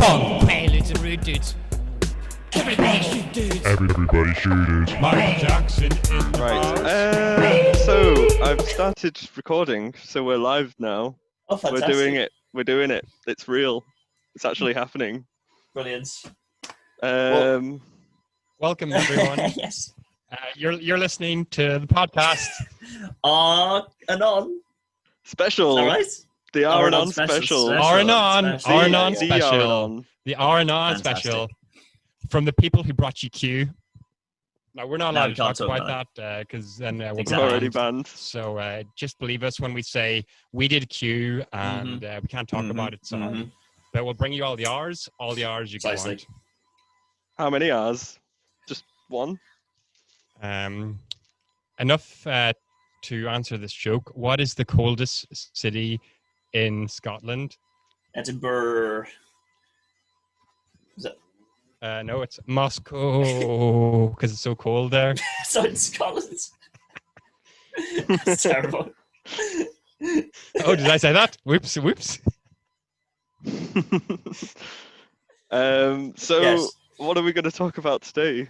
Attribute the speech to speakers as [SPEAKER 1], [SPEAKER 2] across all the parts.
[SPEAKER 1] Funk, preludes and rude dudes. Everybody shoot dudes.
[SPEAKER 2] Everybody shoot it.
[SPEAKER 1] Michael Jackson in the
[SPEAKER 3] Right. So I've started recording, so we're live now.
[SPEAKER 4] Oh, fantastic.
[SPEAKER 3] We're doing it. It's real. It's actually happening.
[SPEAKER 4] Brilliant.
[SPEAKER 1] Welcome, everyone.
[SPEAKER 4] Yes.
[SPEAKER 1] You're listening to the podcast.
[SPEAKER 4] R Anon
[SPEAKER 3] Special.
[SPEAKER 4] All right.
[SPEAKER 3] The R Anon Special.
[SPEAKER 1] R Anon
[SPEAKER 3] Special.
[SPEAKER 1] The R Anon Special. From the people who brought you Q. Now, we're not allowed to talk about that because then we're
[SPEAKER 3] already banned.
[SPEAKER 1] So just believe us when we say we did Q and we can't talk about it. So but we'll bring you all the R's you can want.
[SPEAKER 3] How many R's? Just one?
[SPEAKER 1] Enough to answer this joke. What is the coldest city in Scotland?
[SPEAKER 4] Edinburgh. Is it?
[SPEAKER 1] No, it's Moscow because it's so cold there.
[SPEAKER 4] So in Scotland. That's terrible.
[SPEAKER 1] Oh, did I say that? Whoops.
[SPEAKER 3] Yes. What are we going to talk about today?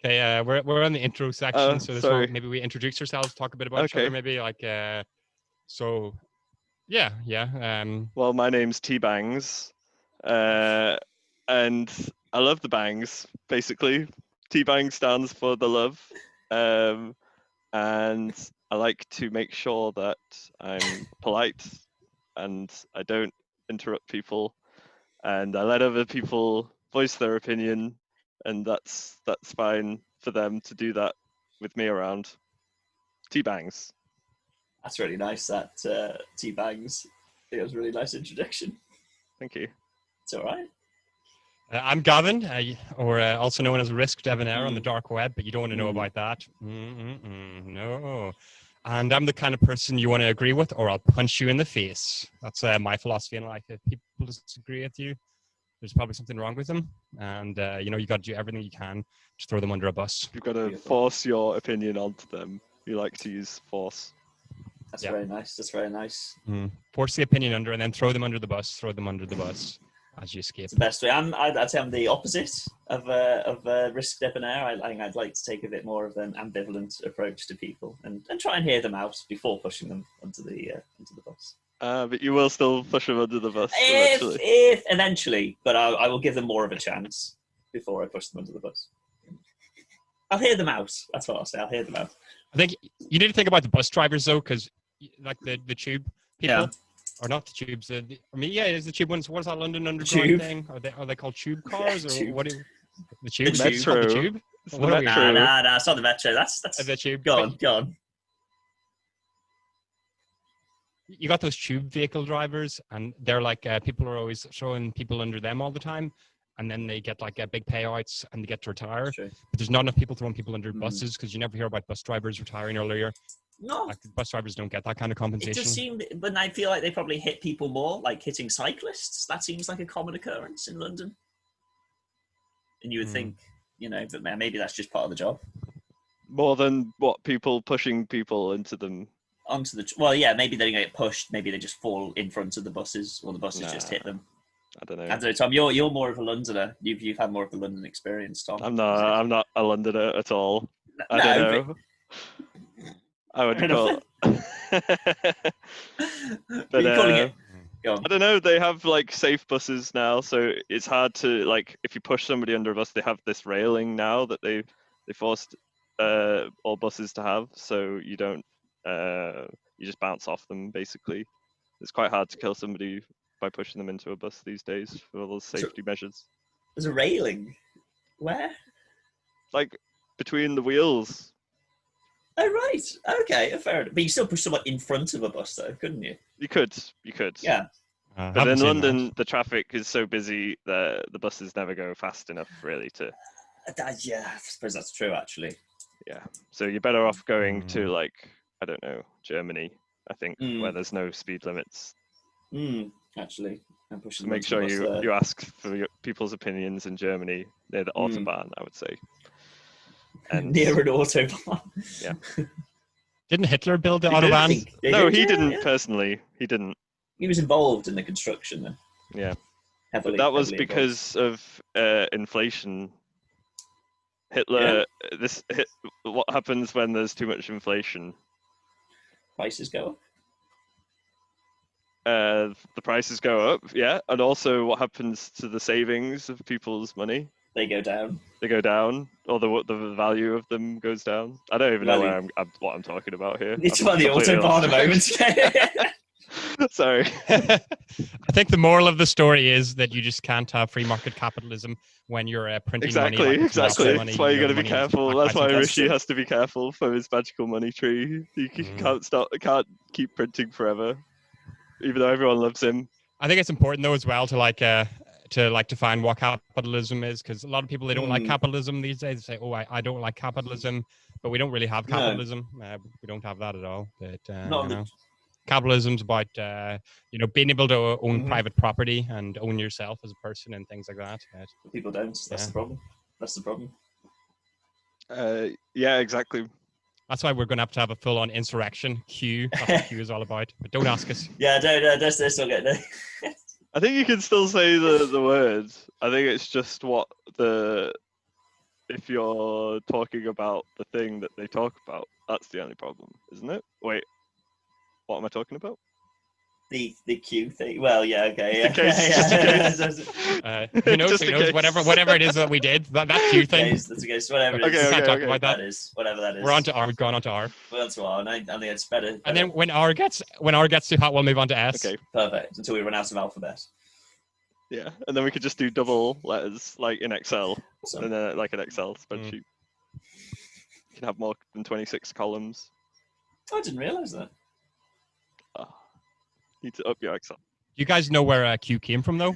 [SPEAKER 1] Okay, we're on the intro section, so this
[SPEAKER 3] sorry.
[SPEAKER 1] one, maybe we introduce ourselves, talk a bit about each other, maybe
[SPEAKER 3] Well, my name's T-Bangs, and I love the bangs, basically. T-Bang stands for the love, and I like to make sure that I'm polite and I don't interrupt people, and I let other people voice their opinion, and that's fine for them to do that with me around. T-Bangs.
[SPEAKER 4] That's really nice, that T-Bangs. I think it was a really nice introduction.
[SPEAKER 3] Thank you.
[SPEAKER 4] It's all right.
[SPEAKER 1] I'm Gavin, or also known as Risk Debonair on the dark web, but you don't want to know about that. No. And I'm the kind of person you want to agree with, or I'll punch you in the face. That's my philosophy in life. If people disagree with you, there's probably something wrong with them. And, you got to do everything you can to throw them under a bus.
[SPEAKER 3] You've got to force your opinion onto them. You like to use force.
[SPEAKER 4] That's very nice. That's very nice.
[SPEAKER 1] Force the opinion under and then throw them under the bus. As you escape.
[SPEAKER 4] It's the best way. I'd say I'm the opposite of Risk Debonair. I think I'd like to take a bit more of an ambivalent approach to people and try and hear them out before pushing them onto the bus.
[SPEAKER 3] But you will still push them under the bus
[SPEAKER 4] Eventually, but I will give them more of a chance before I push them under the bus. I'll hear them out. That's what I'll say. I'll hear them out.
[SPEAKER 1] I think you need to think about the bus drivers though, because like the tube people, or not the tubes. It is the tube ones. What is that London Underground thing? Are they called tube cars or what? The tube?
[SPEAKER 3] The metro.
[SPEAKER 1] The tube?
[SPEAKER 3] It's the metro.
[SPEAKER 4] Nah, it's not the metro. That's
[SPEAKER 1] the tube.
[SPEAKER 4] Go on.
[SPEAKER 1] You got those tube vehicle drivers, and they're like people are always throwing people under them all the time, and then they get like big payouts and they get to retire.
[SPEAKER 4] True.
[SPEAKER 1] But there's not enough people throwing people under buses because you never hear about bus drivers retiring earlier.
[SPEAKER 4] No,
[SPEAKER 1] like, bus drivers don't get that kind of compensation.
[SPEAKER 4] It does seem, but I feel like they probably hit people more, like hitting cyclists. That seems like a common occurrence in London. And you would think, but maybe that's just part of the job.
[SPEAKER 3] More than what people pushing people into them.
[SPEAKER 4] Maybe they don't get pushed. Maybe they just fall in front of the buses, or the buses just hit them.
[SPEAKER 3] I don't know.
[SPEAKER 4] Tom. You're more of a Londoner. You've had more of a London experience, Tom.
[SPEAKER 3] I'm not a Londoner at all. I don't know. I would call. But
[SPEAKER 4] I
[SPEAKER 3] don't know. They have like safe buses now, so it's hard to like if you push somebody under a bus. They have this railing now that they forced all buses to have, so you don't you just bounce off them basically. It's quite hard to kill somebody by pushing them into a bus these days for all those safety measures.
[SPEAKER 4] There's a railing. Where?
[SPEAKER 3] Like between the wheels.
[SPEAKER 4] Oh, right. Okay, fair enough. But you still push someone in front of a bus, though, couldn't you?
[SPEAKER 3] You could.
[SPEAKER 4] Yeah.
[SPEAKER 3] But in London, the traffic is so busy that the buses never go fast enough, really, to...
[SPEAKER 4] Yeah, I suppose that's true, actually.
[SPEAKER 3] Yeah. So you're better off going to, like, I don't know, Germany, I think, where there's no speed limits.
[SPEAKER 4] Actually.
[SPEAKER 3] So make sure you ask for people's opinions in Germany near the Autobahn, I would say. And
[SPEAKER 4] near an Autobahn.
[SPEAKER 3] Yeah.
[SPEAKER 1] Didn't Hitler build the Autobahn?
[SPEAKER 3] No, he didn't personally. He didn't.
[SPEAKER 4] He was involved in the construction then.
[SPEAKER 3] Yeah.
[SPEAKER 4] Heavily,
[SPEAKER 3] but that was
[SPEAKER 4] heavily
[SPEAKER 3] because of inflation. Hitler. What happens when there's too much inflation?
[SPEAKER 4] Prices go up.
[SPEAKER 3] The prices go up, yeah, and also what happens to the savings of people's money?
[SPEAKER 4] They go down.
[SPEAKER 3] They go down, or the value of them goes down. I don't even know what I'm talking about here.
[SPEAKER 4] It's about the Autobahn a moment.
[SPEAKER 3] Sorry.
[SPEAKER 1] I think the moral of the story is that you just can't have free market capitalism when you're printing money.
[SPEAKER 3] Exactly.
[SPEAKER 1] Money,
[SPEAKER 3] that's why you got to be careful. That's why Rishi has to be careful for his magical money tree. You can't keep printing forever, even though everyone loves him.
[SPEAKER 1] I think it's important though as well to define what capitalism is, because a lot of people, they don't like capitalism these days. They say, "Oh, I don't like capitalism," but we don't really have capitalism. No. We don't have that at all. But capitalism's about being able to own private property and own yourself as a person and things like that.
[SPEAKER 4] But people don't. That's the problem. That's the problem.
[SPEAKER 3] Yeah, exactly.
[SPEAKER 1] That's why we're going to have a full-on insurrection. Q. That's what Q is all about. But don't ask us.
[SPEAKER 4] Yeah, that's still getting it.
[SPEAKER 3] I think you can still say the words. I think it's just if you're talking about the thing that they talk about, that's the only problem, isn't it? Wait, what am I talking about?
[SPEAKER 4] The Q thing. Well, yeah, okay, yeah.
[SPEAKER 1] Who knows? Whatever it is that we did, that Q thing.
[SPEAKER 4] That's the case. Whatever it is.
[SPEAKER 3] Okay,
[SPEAKER 1] we can't talk about
[SPEAKER 4] that is. Whatever that is.
[SPEAKER 1] We're on to R. We've gone on to R.
[SPEAKER 4] We're on to R, and I think it's better.
[SPEAKER 1] And then when R gets too hot, we'll move on to S.
[SPEAKER 3] Okay.
[SPEAKER 4] Perfect. Until we run out of alphabet.
[SPEAKER 3] Yeah, and then we could just do double letters like in Excel, and then like an Excel spreadsheet. You can have more than 26 columns.
[SPEAKER 4] I didn't realise that.
[SPEAKER 3] Need to up your Excel.
[SPEAKER 1] You guys know where Q came from, though?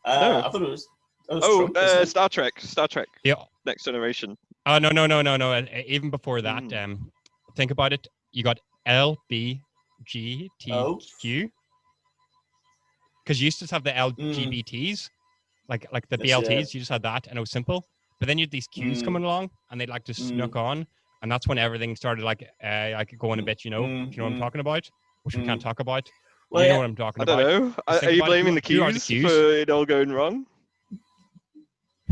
[SPEAKER 3] No.
[SPEAKER 4] I thought it was. Trump,
[SPEAKER 3] Star Trek.
[SPEAKER 1] Yeah.
[SPEAKER 3] Next Generation.
[SPEAKER 1] Oh no. Even before that, think about it. You got LBGTQ. Because you used to have the LGBTs, like the BLTs. You just had that, and it was simple. But then you had these Qs coming along, and they'd like to snuck on, and that's when everything started like going a bit. You know what I'm talking about, which we can't talk about. Well, you know what I'm talking about.
[SPEAKER 3] I don't know. Are you blaming the Qs for it all going wrong?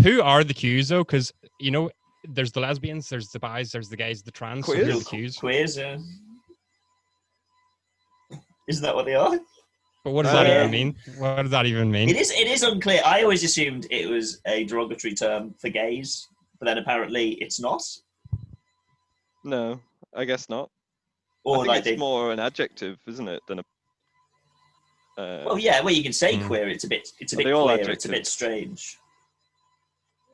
[SPEAKER 1] Who are the Qs though? Because there's the lesbians, there's the bis, there's the gays, the trans.
[SPEAKER 3] Queers.
[SPEAKER 1] So the Qs.
[SPEAKER 4] Queers, yeah. Isn't that what they are?
[SPEAKER 1] But what does that even mean? What does that even mean?
[SPEAKER 4] It is unclear. I always assumed it was a derogatory term for gays, but then apparently it's not.
[SPEAKER 3] No, I guess not.
[SPEAKER 4] Or
[SPEAKER 3] it's more an adjective, isn't it, than a.
[SPEAKER 4] Well, yeah. Well, you can say queer. It's a bit queer. It's a bit strange.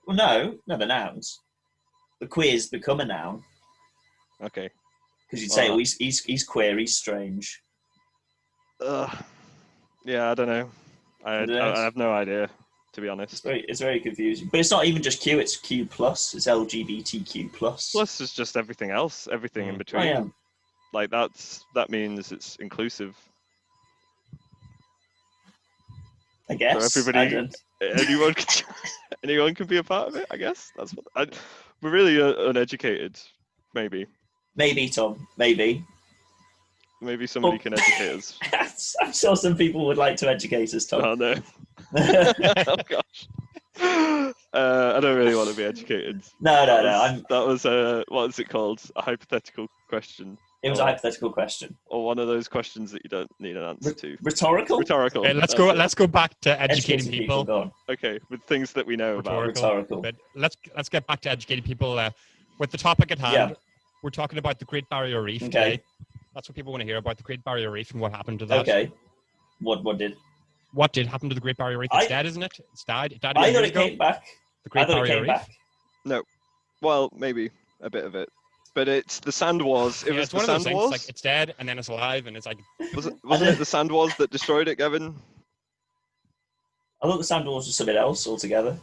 [SPEAKER 4] Well, no, they're nouns. The queers become a noun.
[SPEAKER 3] Okay.
[SPEAKER 4] Because you'd say, he's queer. He's strange.
[SPEAKER 3] Yeah, I don't know. I have no idea, to be honest.
[SPEAKER 4] It's very confusing. But it's not even just Q, it's Q+. It's LGBTQ+.
[SPEAKER 3] Plus is just everything else, everything in between.
[SPEAKER 4] Yeah.
[SPEAKER 3] Like that means it's inclusive.
[SPEAKER 4] I guess.
[SPEAKER 3] So everybody, anyone can be a part of it, I guess. That's what we're really uneducated, maybe.
[SPEAKER 4] Maybe, Tom. Maybe.
[SPEAKER 3] Maybe somebody can educate us.
[SPEAKER 4] I'm sure some people would like to educate us, Tom.
[SPEAKER 3] Oh, no. Oh, gosh. I don't really want to be educated.
[SPEAKER 4] No.
[SPEAKER 3] That was what is it called? A hypothetical question.
[SPEAKER 4] It was a hypothetical question.
[SPEAKER 3] Or one of those questions that you don't need an answer to.
[SPEAKER 4] Rhetorical?
[SPEAKER 3] Rhetorical.
[SPEAKER 1] Okay, let's go back to educating people.
[SPEAKER 3] Okay, with things that we know about.
[SPEAKER 4] Rhetorical.
[SPEAKER 1] But let's get back to educating people with the topic at hand. Yeah. We're talking about the Great Barrier Reef today. That's what people want to hear about, the Great Barrier Reef and what happened to that.
[SPEAKER 4] Okay. What did
[SPEAKER 1] happen to the Great Barrier Reef? It's dead, isn't it? It's died. It died
[SPEAKER 4] I thought it came back.
[SPEAKER 1] The Great Barrier Reef?
[SPEAKER 3] No. Well, maybe a bit of it. But it's the sand wars. It was the sand wars.
[SPEAKER 1] Like it's dead and then it's alive and it's like.
[SPEAKER 3] Wasn't it the sand wars that destroyed it, Gavin?
[SPEAKER 4] I thought the sand wars was something else altogether.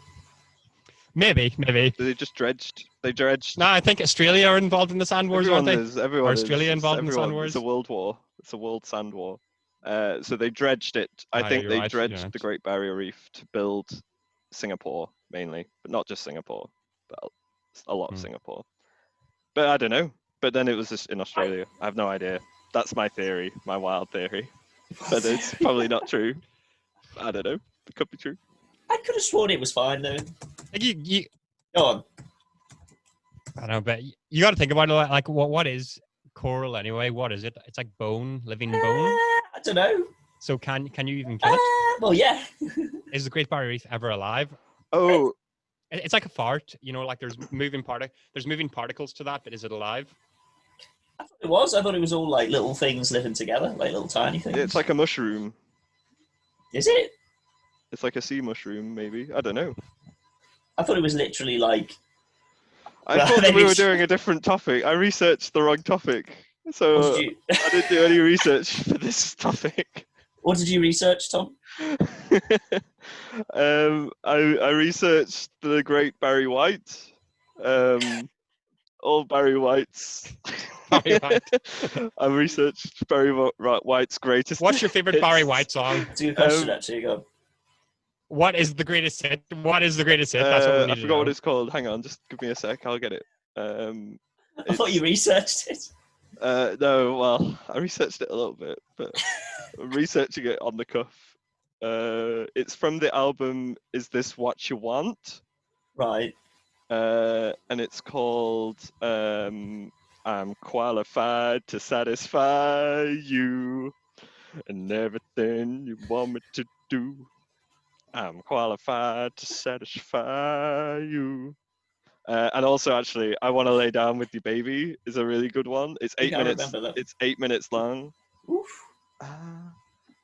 [SPEAKER 1] Maybe.
[SPEAKER 3] They just dredged. They dredged.
[SPEAKER 1] No, I think Australia are involved in the sand wars, aren't they?
[SPEAKER 3] Everyone
[SPEAKER 1] is. Australia involved in the sand wars?
[SPEAKER 3] It's a world war. It's a world sand war. So they dredged it. I think they dredged the Great Barrier Reef to build Singapore, mainly. But not just Singapore, but a lot of Singapore. But I don't know. But then it was just in Australia. I have no idea. That's my theory, my wild theory. but it's probably not true. I don't know. It could be true.
[SPEAKER 4] I could have sworn it was fine though.
[SPEAKER 1] Like you
[SPEAKER 4] Go on.
[SPEAKER 1] I don't know, but you got to think about it. Like, what is coral anyway? What is it? It's like bone, living bone.
[SPEAKER 4] I don't know.
[SPEAKER 1] So can you even kill it?
[SPEAKER 4] Well, yeah.
[SPEAKER 1] Is the Great Barrier Reef ever alive?
[SPEAKER 3] Oh,
[SPEAKER 1] It's like a fart, like there's moving particles to that, but is it alive?
[SPEAKER 4] I thought it was. I thought it was all like little things living together, like little tiny things.
[SPEAKER 3] it's like a mushroom.
[SPEAKER 4] Is it?
[SPEAKER 3] It's like a sea mushroom, maybe. I don't know.
[SPEAKER 4] I thought it was literally like.
[SPEAKER 3] I thought that we were doing a different topic. I researched the wrong topic, so I didn't do any research for this topic.
[SPEAKER 4] What did you research, Tom?
[SPEAKER 3] I researched the Great Barry White. All Barry Whites.
[SPEAKER 1] Barry White.
[SPEAKER 3] I researched Barry White's greatest.
[SPEAKER 1] What's your favorite Barry White song?
[SPEAKER 4] It's a good question, actually. Go.
[SPEAKER 1] What is the greatest hit? What is the greatest hit? That's what we need
[SPEAKER 3] I
[SPEAKER 1] to
[SPEAKER 3] forgot
[SPEAKER 1] know.
[SPEAKER 3] what it's called. Hang on, just give me a sec. I'll get it.
[SPEAKER 4] I thought you researched it.
[SPEAKER 3] No, well, I researched it a little bit, but I'm researching it on the cuff. It's from the album Is This What You Want?
[SPEAKER 4] Right.
[SPEAKER 3] And it's called I'm Qualified to Satisfy You and Everything You Want Me to Do. I'm qualified to satisfy you. And also, actually, I Want to Lay Down with You Baby is a really good one. It's 8 minutes. It's 8 minutes long.
[SPEAKER 4] Oof.
[SPEAKER 3] I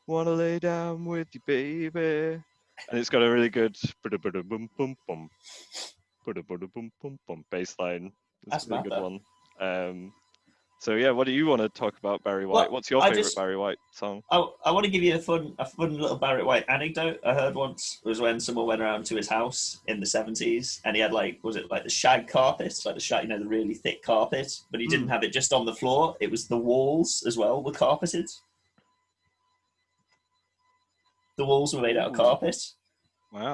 [SPEAKER 3] want to lay down with you, baby. And it's got a really good bass line. It's a really good one. So yeah, what do you want to talk about Barry White?
[SPEAKER 4] Well,
[SPEAKER 3] what's your favorite Barry White song?
[SPEAKER 4] I want to give you a fun little Barry White anecdote I heard once. It was when someone went around to his house in the 70s and he had was it like the shag carpet, like the shag, the really thick carpet, but he didn't have it just on the floor. It was the walls as well were carpeted. The walls were made out of carpet.
[SPEAKER 3] Wow.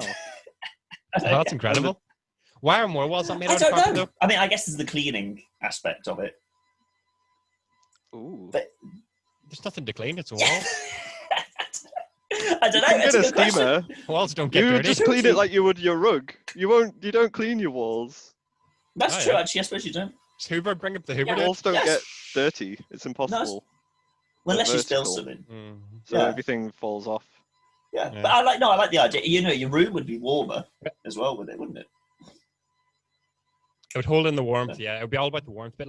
[SPEAKER 1] That's incredible. Why are more walls not made out of carpet?
[SPEAKER 4] I don't know. I mean, I guess there's the cleaning aspect of it.
[SPEAKER 3] Ooh.
[SPEAKER 4] But
[SPEAKER 1] there's nothing to clean. It's a wall.
[SPEAKER 4] I don't know.
[SPEAKER 3] You can get a steamer.
[SPEAKER 1] Walls don't get
[SPEAKER 3] dirty.
[SPEAKER 1] dirty.
[SPEAKER 3] You just clean it like you would your rug. You don't clean your walls.
[SPEAKER 4] That's true. Actually, I suppose you don't.
[SPEAKER 1] Does Hoover bring up the Hoover?
[SPEAKER 3] Walls don't get dirty. It's impossible.
[SPEAKER 4] Well, unless you spill something.
[SPEAKER 3] So everything falls off.
[SPEAKER 4] Yeah, but I like the idea. Your room would be warmer as well with it, wouldn't it?
[SPEAKER 1] It would hold in the warmth, yeah. It would be all about the warmth. But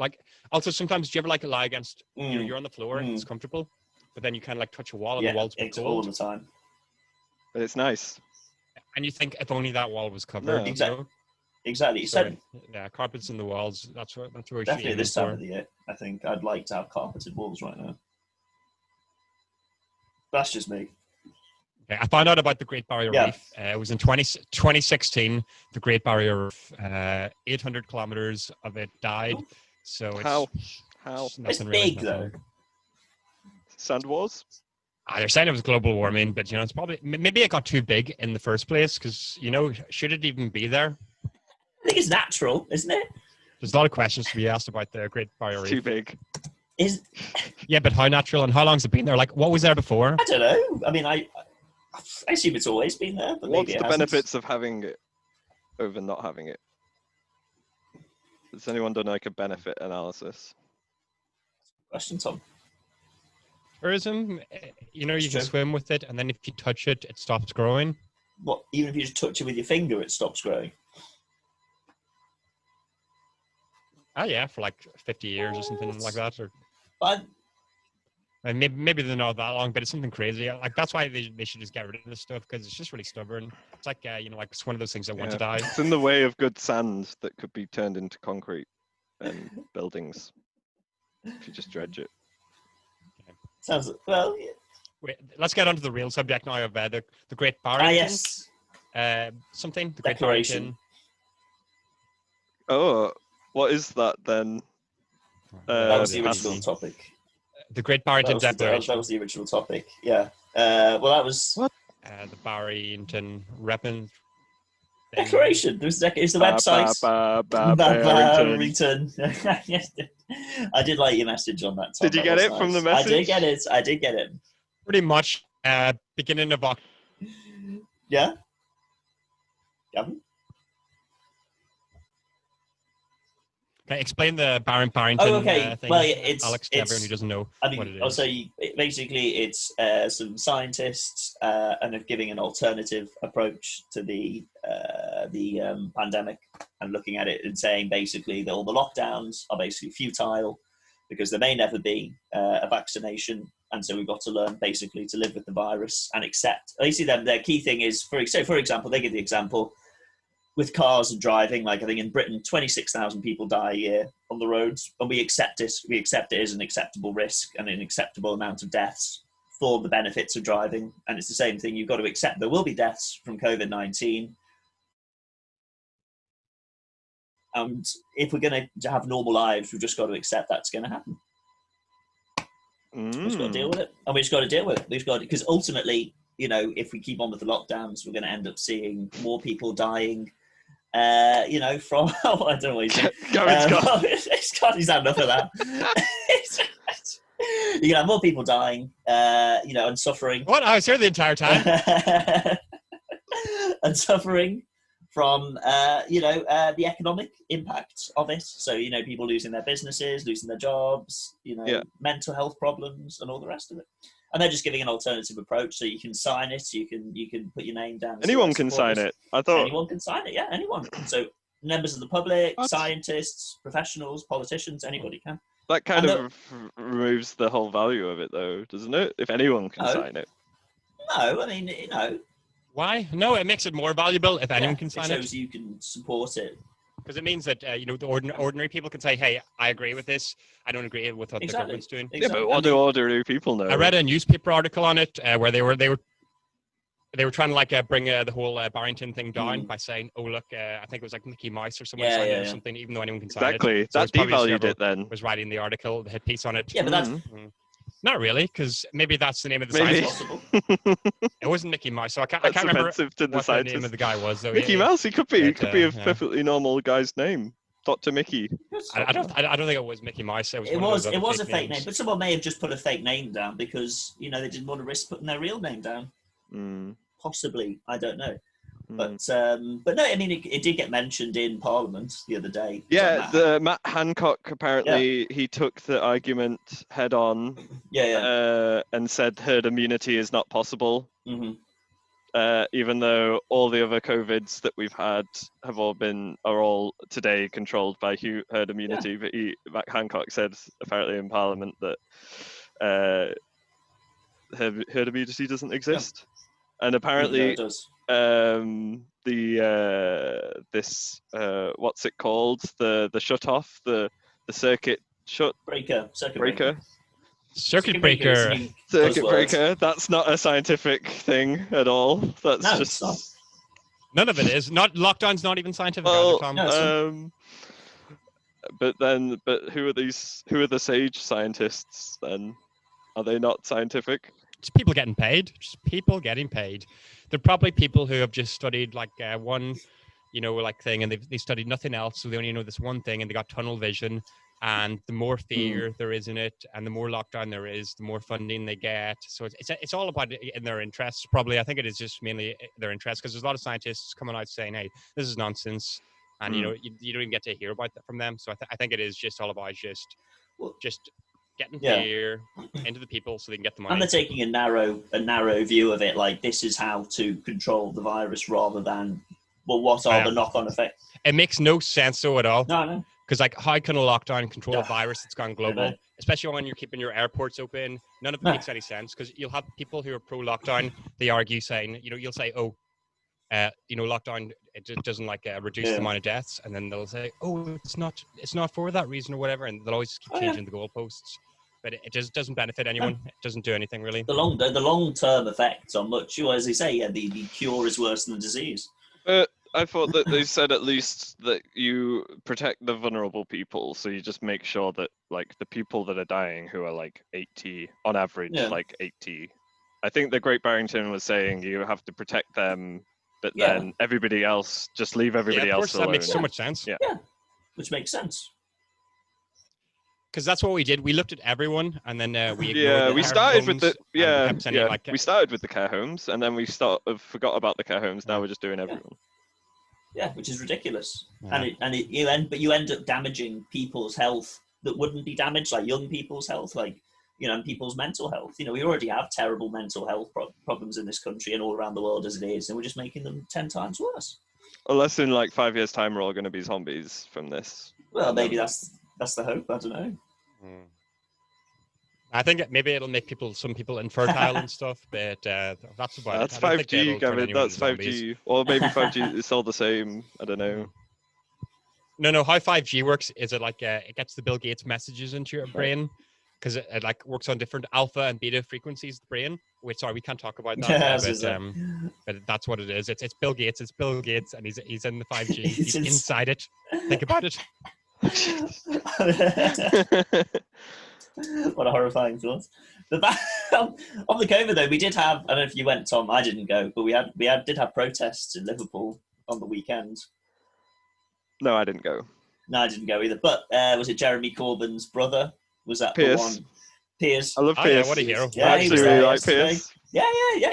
[SPEAKER 1] also sometimes, do you ever lie against, you're on the floor and it's comfortable, but then you kind of touch a wall and the wall's cold.
[SPEAKER 4] All the time.
[SPEAKER 3] But it's nice.
[SPEAKER 1] And you think if only that wall was covered.
[SPEAKER 4] Yeah. Exactly.
[SPEAKER 1] So, carpets in the walls. That's where we
[SPEAKER 4] definitely this time of the year. I think I'd like to have carpeted walls right now. That's just me.
[SPEAKER 1] Okay, I found out about the Great Barrier Reef. It was in 2016. The Great Barrier Reef, 800 kilometers of it died. So it's
[SPEAKER 3] how?
[SPEAKER 4] It's big though.
[SPEAKER 3] Sand wars.
[SPEAKER 1] They're saying it was global warming, but it's probably maybe it got too big in the first place because should it even be there?
[SPEAKER 4] I think it's natural, isn't it?
[SPEAKER 1] There's a lot of questions to be asked about the Great Barrier Reef.
[SPEAKER 3] Too big.
[SPEAKER 1] Yeah, but how natural and how long's it been there? Like, what was there before?
[SPEAKER 4] I don't know. I mean, I assume it's always been there, but
[SPEAKER 3] what's
[SPEAKER 4] maybe
[SPEAKER 3] the benefits of having it over not having it? Has anyone done a benefit analysis?
[SPEAKER 4] Question, Tom.
[SPEAKER 1] Tourism, you can swim with it, and then if you touch it, it stops growing.
[SPEAKER 4] What? Even if you just touch it with your finger, it stops growing?
[SPEAKER 1] Oh yeah, for 50 years or something like that, or.
[SPEAKER 4] But
[SPEAKER 1] maybe they're not that long, but it's something crazy. That's why they should just get rid of this stuff because it's just really stubborn. It's like it's one of those things that want to die.
[SPEAKER 3] It's in the way of good sand that could be turned into concrete and buildings if you just dredge it.
[SPEAKER 4] Sounds well. Yeah.
[SPEAKER 1] Wait, let's get onto the real subject now of the Great Barrington.
[SPEAKER 4] Yes.
[SPEAKER 1] Something. The
[SPEAKER 4] Declaration.
[SPEAKER 1] Great Barrington.
[SPEAKER 3] Oh, what is that then?
[SPEAKER 4] That was the original topic.
[SPEAKER 1] The Great Barrington Declaration.
[SPEAKER 4] That was the original topic. Yeah. Well, that was
[SPEAKER 3] what?
[SPEAKER 1] The Barrington Reppin.
[SPEAKER 4] Declaration. It's the website. Barrington. Yes. I did like your message on that, Tom.
[SPEAKER 3] Did you get it from the message?
[SPEAKER 4] I did get it.
[SPEAKER 1] Pretty much beginning of October.
[SPEAKER 4] Yeah. Gavin?
[SPEAKER 1] Okay, explain the Barrington
[SPEAKER 4] okay.
[SPEAKER 1] thing,
[SPEAKER 4] Well,
[SPEAKER 1] Alex, to everyone who doesn't know what it is.
[SPEAKER 4] I'll say basically it's some scientists and are giving an alternative approach to the pandemic and looking at it and saying basically that all the lockdowns are basically futile because there may never be a vaccination. And so we've got to learn basically to live with the virus and accept. Basically, their key thing is, for example, they give the example with cars and driving. Like I think in Britain, 26,000 people die a year on the roads, and we accept it. We accept it as an acceptable risk and an acceptable amount of deaths for the benefits of driving. And it's the same thing. You've got to accept there will be deaths from COVID-19. And if we're going to have normal lives, we've just got to accept that's going to happen. We've just got to deal with it, and we just got to deal with it. Because ultimately, if we keep on with the lockdowns, we're going to end up seeing more people dying. From I don't know what he's saying. He's had enough of that. You're gonna have more people dying, and suffering.
[SPEAKER 1] What? I was here the entire time.
[SPEAKER 4] And suffering from the economic impact of it. So people losing their businesses, losing their jobs, mental health problems, and all the rest of it. And they're just giving an alternative approach, so you can sign it, you can put your name down.
[SPEAKER 3] Anyone can sign it. I thought
[SPEAKER 4] anyone can sign it. Yeah, anyone. So members of the public, scientists, professionals, politicians, anybody can.
[SPEAKER 3] That kind of removes the whole value of it, though, doesn't it? If anyone can sign it.
[SPEAKER 4] No, I mean,
[SPEAKER 1] Why? No, it makes it more valuable if anyone can sign it.
[SPEAKER 4] It shows you can support it.
[SPEAKER 1] Because it means that the ordinary people can say, "Hey, I agree with this. I don't agree with what the government's doing."
[SPEAKER 3] Exactly. Yeah, but what do ordinary people know?
[SPEAKER 1] I read a newspaper article on it where they were trying to bring the whole Barrington thing down by saying, "Oh, look, I think it was like Mickey Mouse or someone signed it or something," even though anyone can sign it.
[SPEAKER 3] Exactly. That devalued it then.
[SPEAKER 1] Was writing the article, the hit piece on it.
[SPEAKER 4] Yeah, but that's
[SPEAKER 1] not really, because maybe that's the name of the scientist. It wasn't Mickey Mouse, so I can't remember what the name of the guy was. Though.
[SPEAKER 3] Mickey Mouse, he could be. He could be a perfectly normal guy's name, Dr. Mickey.
[SPEAKER 1] I don't think it was Mickey Mouse. It
[SPEAKER 4] was a fake name, but someone may have just put a fake name down because they didn't want to risk putting their real name down. Possibly, I don't know. But no, I mean, it did get mentioned in Parliament the other day.
[SPEAKER 3] Yeah, Matt Hancock apparently he took the argument head on. And said herd immunity is not possible. Even though all the other COVIDs that we've had are all today controlled by herd immunity. But Matt Hancock said apparently in Parliament that herd immunity doesn't exist, and apparently.
[SPEAKER 4] It does.
[SPEAKER 3] This what's it called, the shut off, the circuit
[SPEAKER 4] breaker.
[SPEAKER 1] Circuit breaker.
[SPEAKER 3] That's not a scientific thing at all. That's just
[SPEAKER 1] none of it is. Not lockdown's not even scientific.
[SPEAKER 3] But who are the sage scientists then? Are they not scientific?
[SPEAKER 1] Just people getting paid. They're probably people who have just studied one, thing, and they studied nothing else, so they only know this one thing, and they got tunnel vision. And the more fear there is in it, and the more lockdown there is, the more funding they get. So it's all about in their interests. Probably, I think it is just mainly their interests, because there's a lot of scientists coming out saying, "Hey, this is nonsense," and you don't even get to hear about that from them. So I think it is just all about just getting fear into the people so they can get the money.
[SPEAKER 4] And they're taking a narrow view of it, like this is how to control the virus, rather than what are the knock-on effects.
[SPEAKER 1] It makes no sense though at all.
[SPEAKER 4] No.
[SPEAKER 1] Because how can a lockdown control a virus that's gone global? Especially when you're keeping your airports open. None of it makes any sense, because you'll have people who are pro-lockdown. They argue saying, you'll say, lockdown, it doesn't reduce the amount of deaths, and then they'll say, it's not for that reason or whatever, and they'll always keep changing the goalposts. But it just doesn't benefit anyone. It doesn't do anything really.
[SPEAKER 4] The long-term effects on much, as they say, the cure is worse than the disease.
[SPEAKER 3] I thought that they said at least that you protect the vulnerable people, so you just make sure that the people that are dying who are 80 on average, 80. I think the Great Barrington was saying you have to protect them, but then everybody else, just leave everybody else alone.
[SPEAKER 1] That makes so much sense.
[SPEAKER 4] Yeah, which makes sense.
[SPEAKER 1] because that's what we did. We looked at everyone, and then we
[SPEAKER 3] yeah, we started with the
[SPEAKER 1] we
[SPEAKER 3] started with the care homes, and then we forgot about the care homes. Now we're just doing everyone.
[SPEAKER 4] Yeah, which is ridiculous.
[SPEAKER 1] Yeah.
[SPEAKER 4] You end up damaging people's health that wouldn't be damaged, like young people's health, like and people's mental health. We already have terrible mental health problems in this country and all around the world as it is, and we're just making them 10 times worse.
[SPEAKER 3] Unless in like 5 years' time we're all going to be zombies from this.
[SPEAKER 4] Well, maybe that's the hope. I don't know.
[SPEAKER 1] I think maybe it'll make some people infertile and stuff, but that's about
[SPEAKER 3] that's
[SPEAKER 1] it.
[SPEAKER 3] That's 5G, Gavin. That's 5G. Or maybe 5G is all the same. I don't know.
[SPEAKER 1] No. How 5G works is it like it gets the Bill Gates messages into your brain because it like works on different alpha and beta frequencies of the brain. Wait, sorry, we can't talk about that. But that's what it is. It's Bill Gates. It's Bill Gates, and he's in the 5G. He's inside it. Think about it.
[SPEAKER 4] What a horrifying thought. On the COVID though, we did have. I don't know if you went, Tom. I didn't go, but we did have protests in Liverpool on the weekend.
[SPEAKER 3] No, I didn't go.
[SPEAKER 4] No, I didn't go either. But was it Jeremy Corbyn's brother? Was that
[SPEAKER 3] Piers.
[SPEAKER 4] The one? Piers.
[SPEAKER 3] I love Piers.
[SPEAKER 1] Yeah, what a hero.
[SPEAKER 4] Yeah,
[SPEAKER 3] I actually really like Piers.
[SPEAKER 4] Yeah.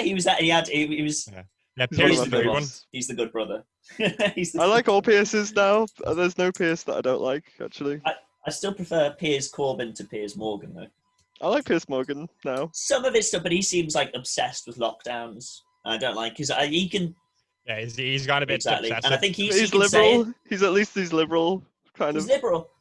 [SPEAKER 4] He was that. He was.
[SPEAKER 1] Yeah,
[SPEAKER 4] Piers
[SPEAKER 1] Piers
[SPEAKER 4] is the good one.
[SPEAKER 1] one.
[SPEAKER 4] He's the good brother.
[SPEAKER 3] I like all Pierces now. There's no Pierce that I don't like, actually.
[SPEAKER 4] I still prefer Piers Corbyn to Piers Morgan, though.
[SPEAKER 3] I like Piers Morgan now.
[SPEAKER 4] Some of his stuff, but he seems like obsessed with lockdowns. I don't like because he can.
[SPEAKER 1] Yeah, he's got a bit
[SPEAKER 4] exactly,
[SPEAKER 1] obsessive.
[SPEAKER 4] and I think
[SPEAKER 3] he's liberal. He's liberal, kind of.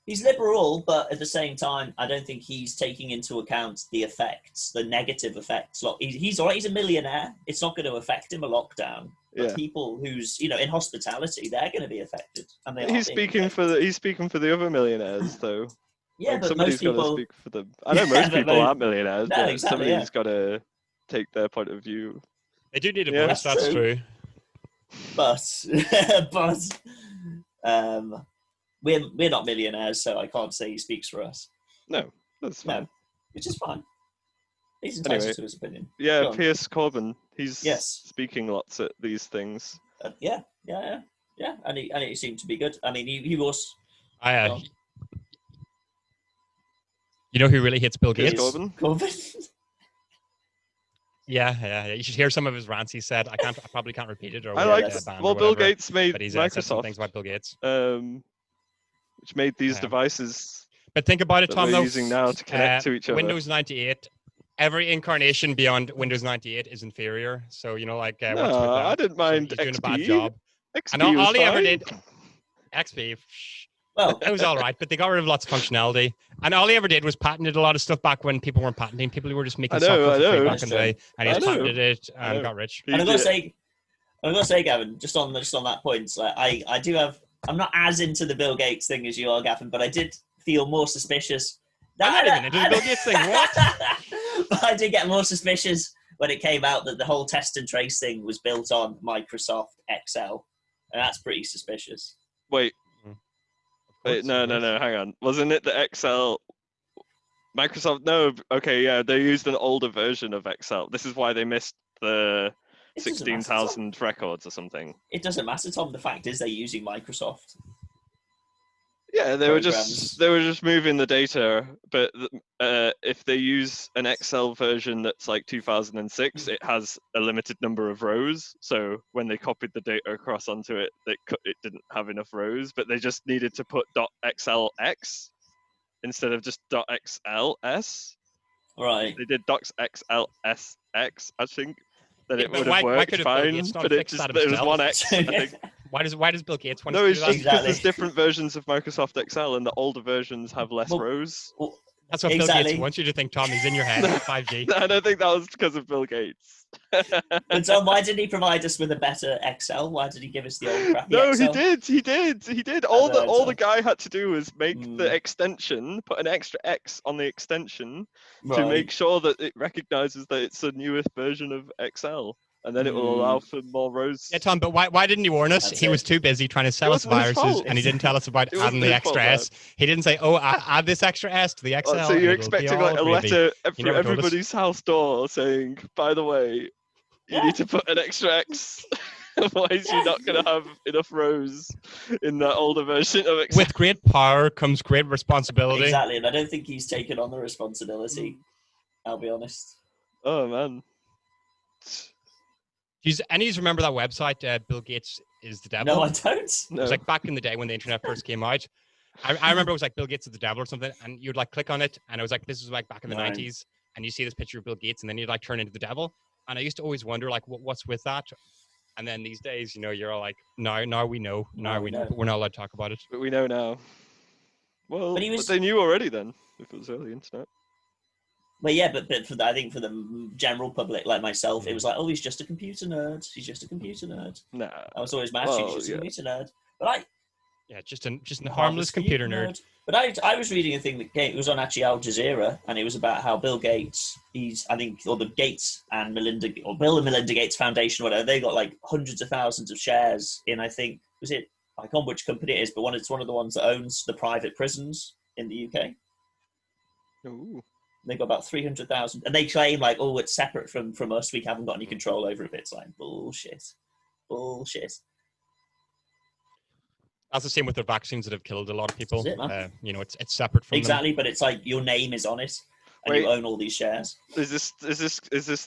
[SPEAKER 4] He's liberal, but at the same time, I don't think he's taking into account the effects, the negative effects. He's all right. He's a millionaire. It's not going to affect him a lockdown. But people who's in hospitality, they're going to be affected, and
[SPEAKER 3] he's speaking for the other millionaires, though.
[SPEAKER 4] Yeah, but
[SPEAKER 3] somebody's got to speak for them. I know most people aren't millionaires, but
[SPEAKER 4] exactly,
[SPEAKER 3] somebody's got to take their point of view.
[SPEAKER 1] They do need a voice. That's true.
[SPEAKER 4] But we're not millionaires, so I can't say he speaks for us.
[SPEAKER 3] No, that's fine.
[SPEAKER 4] No, which is fine. He's entitled to his opinion.
[SPEAKER 3] Yeah, Piers Corbyn. He's speaking lots at these things.
[SPEAKER 4] Yeah, and it seemed to be good. I mean, he was.
[SPEAKER 1] You know who really hits Bill Gates?
[SPEAKER 4] Corbyn.
[SPEAKER 1] Yeah. You should hear some of his rants. He said, I probably can't repeat it. Or
[SPEAKER 3] I like. Well, Bill Gates made Microsoft.
[SPEAKER 1] Said some things about Bill Gates,
[SPEAKER 3] which made these devices.
[SPEAKER 1] But think about it, Tom.
[SPEAKER 3] We're using now to connect to each other.
[SPEAKER 1] Windows 98. Every incarnation beyond Windows 98 is inferior. So
[SPEAKER 3] no, I didn't mind XP.
[SPEAKER 1] Doing a bad job.
[SPEAKER 3] XP
[SPEAKER 1] and all he ever did, XP. Well, it was all right, but they got rid of lots of functionality. And all he ever did was patented a lot of stuff back when people weren't patenting. People who were just making software for free back in the day, and he just patented it and got rich.
[SPEAKER 4] And I'm gonna say, Gavin, just on that point, like I do have. I'm not as into the Bill Gates thing as you are, Gavin, but I did feel more suspicious.
[SPEAKER 1] I'm not even into the Bill Gates thing. What?
[SPEAKER 4] But I did get more suspicious when it came out that the whole test and trace thing was built on Microsoft Excel, and that's pretty suspicious.
[SPEAKER 3] Wait, no, hang on. Wasn't it the Excel? Microsoft? No, okay, yeah, they used an older version of Excel. This is why they missed the 16,000 records or something.
[SPEAKER 4] It doesn't matter, Tom. The fact is they're using Microsoft.
[SPEAKER 3] Yeah, they were just moving the data, but if they use an Excel version that's like 2006, it has a limited number of rows. So when they copied the data across onto it, it didn't have enough rows, but they just needed to put .xlx instead of just .xls.
[SPEAKER 4] Right.
[SPEAKER 3] They did .xlsx, I think. Then it would have worked fine, but it was one X, I think.
[SPEAKER 1] Why does Bill Gates want
[SPEAKER 3] to do that? No, it's just because there's different versions of Microsoft Excel, and the older versions have less rows.
[SPEAKER 1] That's what Bill Gates wants you to think, Tom. He's in your head. 5G.
[SPEAKER 3] No, I don't think that was because of Bill Gates.
[SPEAKER 4] But Tom, why didn't he provide us with a better Excel? Why did he give us the old crappy
[SPEAKER 3] Excel?
[SPEAKER 4] No,
[SPEAKER 3] he did. All the guy had to do was make the extension, put an extra X on the extension to make sure that it recognizes that it's a newest version of Excel. And then it will allow for more rows.
[SPEAKER 1] Yeah, Tom, but why didn't he warn us? He was too busy trying to sell us viruses, and he didn't tell us about adding the extra S. He didn't say, add this extra S to the Excel.
[SPEAKER 3] So you're expecting like a letter from everybody's house door saying, by the way, you need to put an extra X. Why is she not going to have enough rows in that older version of Excel?
[SPEAKER 1] With great power comes great responsibility.
[SPEAKER 4] Exactly, and I don't think he's taken on the responsibility. I'll be honest.
[SPEAKER 3] Oh man.
[SPEAKER 1] Do you remember that website, Bill Gates is the devil?
[SPEAKER 4] No, I don't.
[SPEAKER 3] No.
[SPEAKER 1] It was like back in the day when the internet first came out. I remember it was like Bill Gates is the devil or something, and you'd like click on it, and it was like, this was like back in the 90s, and you see this picture of Bill Gates, and then you'd like turn into the devil. And I used to always wonder like, what's with that? And then these days, you're all like, now we know, but we're not allowed to talk about it.
[SPEAKER 3] But we know now. Well, but they knew already then, if it was early internet.
[SPEAKER 4] Well, yeah, but I think for the general public, like myself, it was like, oh, he's just a computer nerd. He's just a computer nerd.
[SPEAKER 3] Nah.
[SPEAKER 4] I was always mad. He's just a computer nerd. But
[SPEAKER 1] just a harmless computer nerd.
[SPEAKER 4] But I was reading a thing that it was on actually Al Jazeera, and it was about how Bill Gates, the Gates and Melinda, or Bill and Melinda Gates Foundation, whatever, they got like hundreds of thousands of shares in, I think, I can't remember which company it is, but it's one of the ones that owns the private prisons in the UK.
[SPEAKER 3] Ooh.
[SPEAKER 4] They got about 300,000, and they claim like, oh, it's separate from us. We haven't got any control over it. It's like bullshit.
[SPEAKER 1] That's the same with the vaccines that have killed a lot of people. It's separate from
[SPEAKER 4] them. But it's like your name is on it, and you own all these shares.
[SPEAKER 3] Is this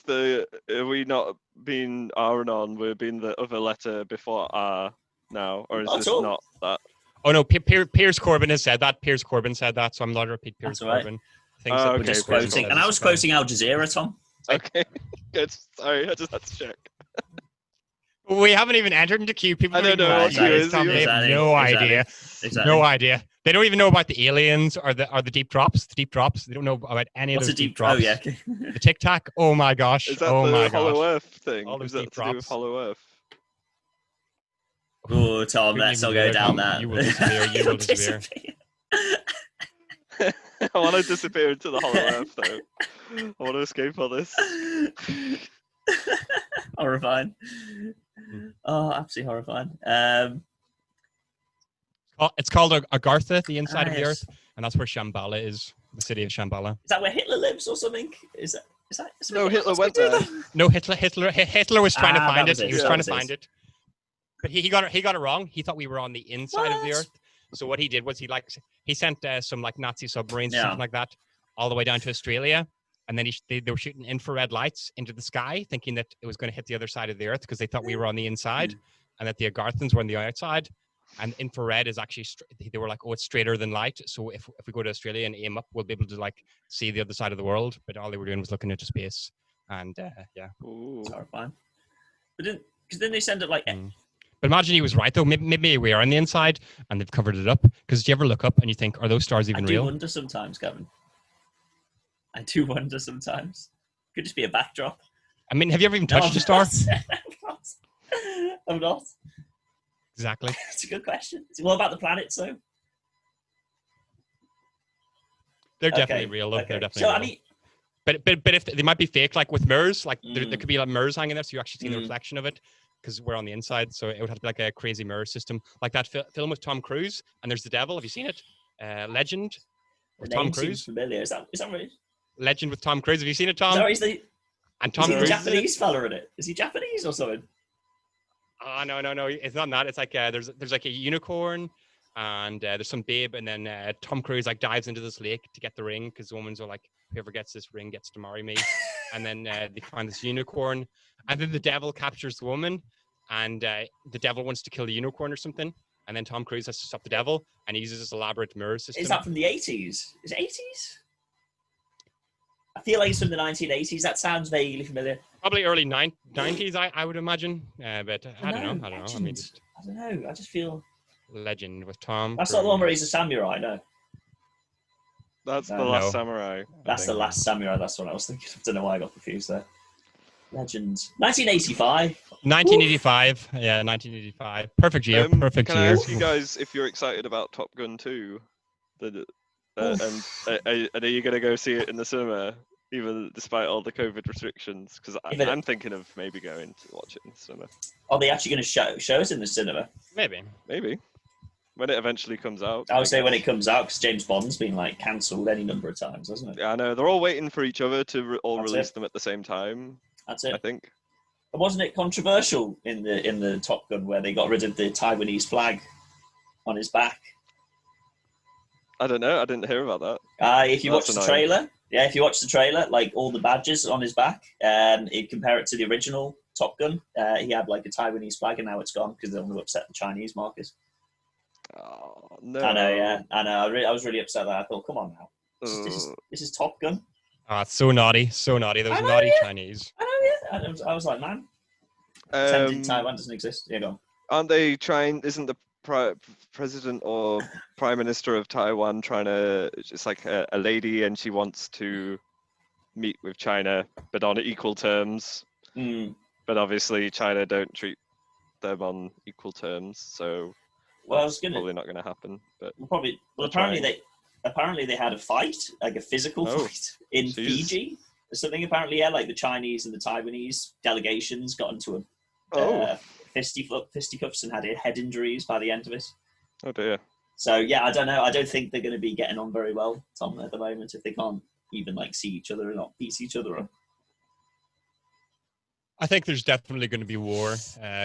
[SPEAKER 3] are we not being R Anon? We're being the other letter before R now, or is this not that?
[SPEAKER 1] Oh no, Piers Corbyn has said that. Piers Corbyn said that, so I'm not to repeat Piers Corbyn.
[SPEAKER 4] We're just quoting, and I was quoting Al Jazeera, Tom.
[SPEAKER 3] Okay, good. Sorry, I just had to check.
[SPEAKER 1] We haven't even entered into queue. People
[SPEAKER 3] don't know what queue is.
[SPEAKER 1] They have no idea.
[SPEAKER 4] Exactly.
[SPEAKER 1] No idea. They don't even know about the aliens or the deep drops. The deep drops. They don't know about any of those deep drops.
[SPEAKER 4] Oh yeah.
[SPEAKER 1] The Tic Tac. Oh my gosh.
[SPEAKER 3] Is that the Hollow Earth thing?
[SPEAKER 1] All those
[SPEAKER 3] is that
[SPEAKER 1] deep
[SPEAKER 3] to do with Hollow Earth?
[SPEAKER 4] Oh, Tom, let's not go down that.
[SPEAKER 1] You will disappear. You will disappear.
[SPEAKER 3] I want to disappear into the Hollow Earth, though. I want to escape all this.
[SPEAKER 4] Horrifying. Oh, absolutely horrifying.
[SPEAKER 1] It's called Agartha, the inside of the Earth, and that's where Shambhala is, the city of Shambhala.
[SPEAKER 4] Is that where Hitler lives or something? Is that
[SPEAKER 3] no, Hitler went there.
[SPEAKER 1] No, Hitler was trying to find it. He was trying to find it. But he got it wrong. He thought we were on the inside of the Earth. So what he did was he sent some like Nazi submarines or something like that all the way down to Australia, and then they were shooting infrared lights into the sky, thinking that it was going to hit the other side of the Earth because they thought we were on the inside, and that the Agarthans were on the outside. And infrared is actually they were like, oh, it's straighter than light. So if we go to Australia and aim up, we'll be able to like see the other side of the world. But all they were doing was looking into space, and
[SPEAKER 4] Ooh, it's horrifying. But then they send it like.
[SPEAKER 1] But imagine he was right, though. Maybe we are on the inside and they've covered it up. Because do you ever look up and you think, are those stars even real?
[SPEAKER 4] I do wonder sometimes, Gavin. I do wonder sometimes. Could just be a backdrop.
[SPEAKER 1] I mean, have you ever even touched a star?
[SPEAKER 4] I'm not.
[SPEAKER 1] Exactly.
[SPEAKER 4] It's a good question. What about the planets, though?
[SPEAKER 1] They're definitely real, though. They're definitely real.
[SPEAKER 4] I mean,
[SPEAKER 1] but if they might be fake, like with mirrors, like there could be like mirrors hanging there, so you actually see the reflection of it. Because we're on the inside, so it would have to be like a crazy mirror system, like that film with Tom Cruise. And there's the devil. Have you seen it? Legend with Tom Cruise.
[SPEAKER 4] Familiar. Is that right?
[SPEAKER 1] Legend with Tom Cruise. Have you seen it, Tom?
[SPEAKER 4] No, is he
[SPEAKER 1] Cruise.
[SPEAKER 4] The Japanese fella in it? Is he Japanese or something?
[SPEAKER 1] Oh no! It's not that. It's like there's like a unicorn, and there's some babe, and then Tom Cruise like dives into this lake to get the ring because the woman's are like, whoever gets this ring gets to marry me. And then they find this unicorn, and then the devil captures the woman, and the devil wants to kill the unicorn or something, and then Tom Cruise has to stop the devil, and he uses this elaborate mirror system.
[SPEAKER 4] Is that from the 80s? Is it 80s? I feel like it's from the 1980s. That sounds vaguely familiar.
[SPEAKER 1] Probably early 90s, I would imagine, but I don't know. I mean,
[SPEAKER 4] I don't know. I just feel
[SPEAKER 1] Legend with Tom.
[SPEAKER 4] That's not the one where he's a samurai, no.
[SPEAKER 3] That's the Last Samurai.
[SPEAKER 4] That's the Last Samurai. That's what I was thinking. I don't know why I got confused there. Legends. 1985.
[SPEAKER 1] 1985. Woo! Yeah, 1985. Perfect year. Perfect
[SPEAKER 3] year.
[SPEAKER 1] Can
[SPEAKER 3] I ask you guys if you're excited about Top Gun 2? And are you going to go see it in the cinema, even despite all the COVID restrictions? Because I'm thinking of maybe going to watch it in the cinema.
[SPEAKER 4] Are they actually going to show us in the cinema?
[SPEAKER 1] Maybe.
[SPEAKER 3] When it eventually comes out.
[SPEAKER 4] I would say when it comes out, because James Bond's been like cancelled any number of times, hasn't it?
[SPEAKER 3] Yeah, I know. They're all waiting for each other to release them at the same time.
[SPEAKER 4] That's it.
[SPEAKER 3] I think.
[SPEAKER 4] Wasn't it controversial in the Top Gun where they got rid of the Taiwanese flag on his back?
[SPEAKER 3] I don't know. I didn't hear about that.
[SPEAKER 4] If you watch the trailer, like all the badges on his back, you compare it to the original Top Gun. He had like a Taiwanese flag, and now it's gone because they want to upset the Chinese market.
[SPEAKER 3] Oh no!
[SPEAKER 4] I know, yeah, I know. I was really upset that. I thought, come on now, this is Top Gun.
[SPEAKER 1] Ah, it's so naughty, so naughty. Those naughty Chinese.
[SPEAKER 4] I know, yeah. I was like, man, pretending Taiwan doesn't exist. Yeah, go on.
[SPEAKER 3] Aren't they trying? Isn't the president or prime minister of Taiwan trying to? It's like a lady, and she wants to meet with China, but on equal terms. But obviously, China don't treat them on equal terms, so probably not going to happen. But
[SPEAKER 4] apparently they had a fight, like a physical fight in Fiji. Something apparently, yeah, like the Chinese and the Taiwanese delegations got into a fisticuffs and had head injuries by the end of it.
[SPEAKER 3] Oh dear.
[SPEAKER 4] So yeah, I don't know. I don't think they're going to be getting on very well, Tom, at the moment, if they can't even like see each other and not beat each other up.
[SPEAKER 1] I think there's definitely going to be war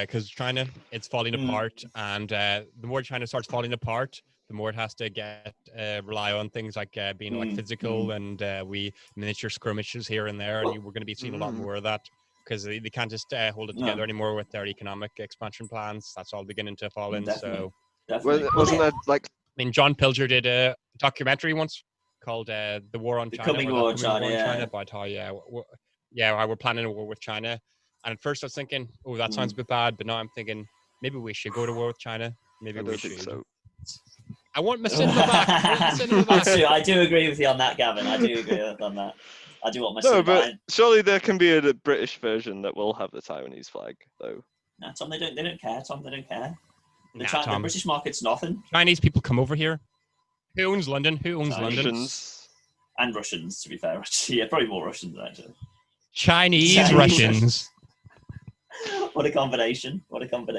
[SPEAKER 1] because China, it's falling apart, and the more China starts falling apart, the more it has to rely on things like being like physical and we miniature skirmishes here and there, and we're going to be seeing a lot more of that because they can't just hold it together anymore with their economic expansion plans. That's all beginning to fall in.
[SPEAKER 4] Definitely.
[SPEAKER 3] Well, wasn't that like?
[SPEAKER 1] I mean, John Pilger did a documentary once called "The War on China."
[SPEAKER 4] Coming War on China,
[SPEAKER 1] about how how we're planning a war with China. And at first I was thinking, oh, that sounds a bit bad. But now I'm thinking, maybe we should go to war with China. Maybe we should. So. I want my cinema back.
[SPEAKER 4] I do agree with you on that, Gavin. I do agree on that. I do want my cinema back.
[SPEAKER 3] No, but surely there can be a British version that will have the Taiwanese flag, though.
[SPEAKER 4] No, Tom, they don't care, Tom. They don't care. The British market's nothing.
[SPEAKER 1] Chinese people come over here. Who owns London? Who owns London?
[SPEAKER 3] Russians.
[SPEAKER 4] And Russians, to be fair. Actually. Yeah, probably more Russians, actually.
[SPEAKER 1] Chinese Russians.
[SPEAKER 4] What a combination. But remember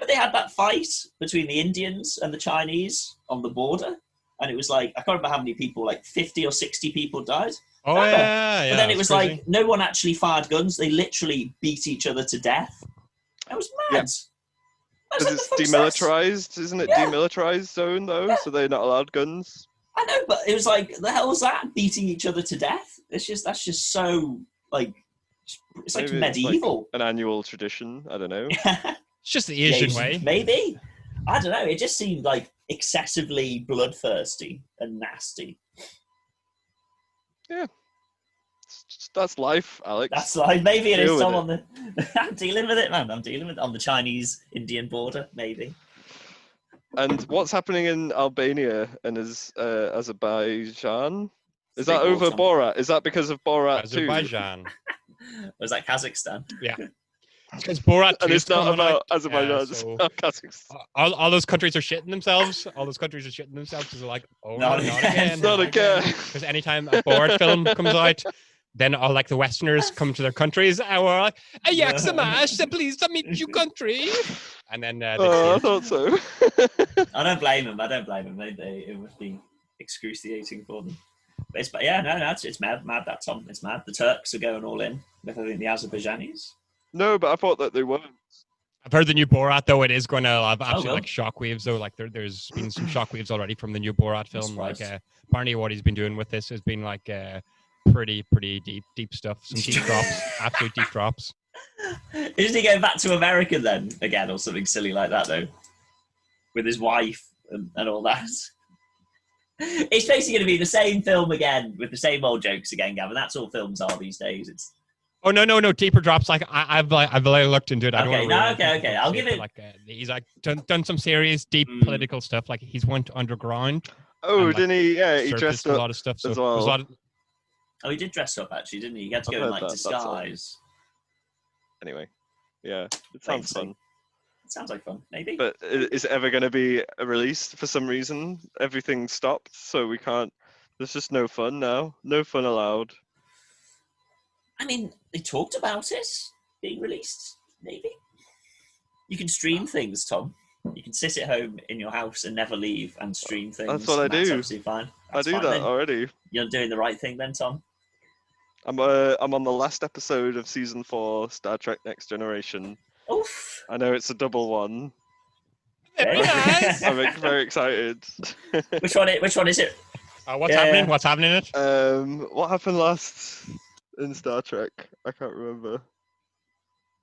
[SPEAKER 4] they had that fight between the Indians and the Chinese on the border? And it was like, I can't remember how many people, like 50 or 60 people died.
[SPEAKER 1] Oh, yeah.
[SPEAKER 4] But then it was crazy. Like, no one actually fired guns. They literally beat each other to death. That was mad.
[SPEAKER 3] Because it's demilitarized, isn't it? Demilitarized zone, though, so they're not allowed guns.
[SPEAKER 4] I know, but it was like, the hell was that? Beating each other to death? That's just so, like, it's like medieval.
[SPEAKER 3] It's like an annual tradition. I don't know.
[SPEAKER 1] It's just the Asian way.
[SPEAKER 4] Maybe. I don't know. It just seemed like excessively bloodthirsty and nasty.
[SPEAKER 3] Yeah. That's life, Alex.
[SPEAKER 4] That's life. Maybe it is, Tom. I'm dealing with it, man. I'm dealing with it on the Chinese-Indian border, maybe.
[SPEAKER 3] And what's happening in Albania and Azerbaijan? Is that over Borat? Is that because of Borat
[SPEAKER 1] Azerbaijan.
[SPEAKER 4] Was that Kazakhstan?
[SPEAKER 1] Yeah. Because Borat 2
[SPEAKER 3] and it's not about Azerbaijan, it's about Kazakhstan.
[SPEAKER 1] All those countries are shitting themselves. All those countries are shitting themselves because they're like, oh, not again.
[SPEAKER 3] Not again.
[SPEAKER 1] Because anytime a Borat film comes out, then all like the Westerners come to their countries and we're like, Ayaksamash, please submit your country. And then
[SPEAKER 3] I thought so.
[SPEAKER 4] I don't blame them. It must be excruciating for them. But it's mad that, Tom. It's mad. The Turks are going all in with, I think, the Azerbaijanis.
[SPEAKER 3] No, but I thought that they weren't.
[SPEAKER 1] I've heard the new Borat, though. It is going to have absolute like shockwaves, though. Like there's been some shockwaves already from the new Borat film. Like apparently what he's been doing with this has been like pretty deep stuff. Some deep drops, absolute deep drops.
[SPEAKER 4] Isn't he going back to America then again, or something silly like that, though, with his wife and all that? It's basically going to be the same film again with the same old jokes again, Gavin. That's all films are these days. It's
[SPEAKER 1] no deeper drops. Like I've looked into it.
[SPEAKER 4] Okay. I'll give it.
[SPEAKER 1] Like he's like done some serious deep political stuff. Like he's went underground.
[SPEAKER 3] Oh,
[SPEAKER 1] and,
[SPEAKER 3] didn't he? Yeah, he dressed up
[SPEAKER 1] a lot of stuff
[SPEAKER 3] as well.
[SPEAKER 4] Oh, he did dress up actually, didn't he? He had to go in like disguise.
[SPEAKER 3] Anyway, yeah, it sounds fun.
[SPEAKER 4] It sounds like fun, maybe.
[SPEAKER 3] But is it ever going to be released for some reason? Everything stopped, so we can't. There's just no fun now. No fun allowed.
[SPEAKER 4] I mean, they talked about it being released, maybe. You can stream things, Tom. You can sit at home in your house and never leave and stream things.
[SPEAKER 3] That's what I do.
[SPEAKER 4] That's absolutely fine.
[SPEAKER 3] I do that already.
[SPEAKER 4] You're doing the right thing then, Tom.
[SPEAKER 3] I'm on the last episode of season 4, Star Trek: Next Generation.
[SPEAKER 4] Oof.
[SPEAKER 3] I know it's a double one.
[SPEAKER 1] Very nice.
[SPEAKER 3] I'm very excited.
[SPEAKER 4] Which one is it?
[SPEAKER 1] What's happening? What's happening in it?
[SPEAKER 3] What happened last in Star Trek? I can't remember.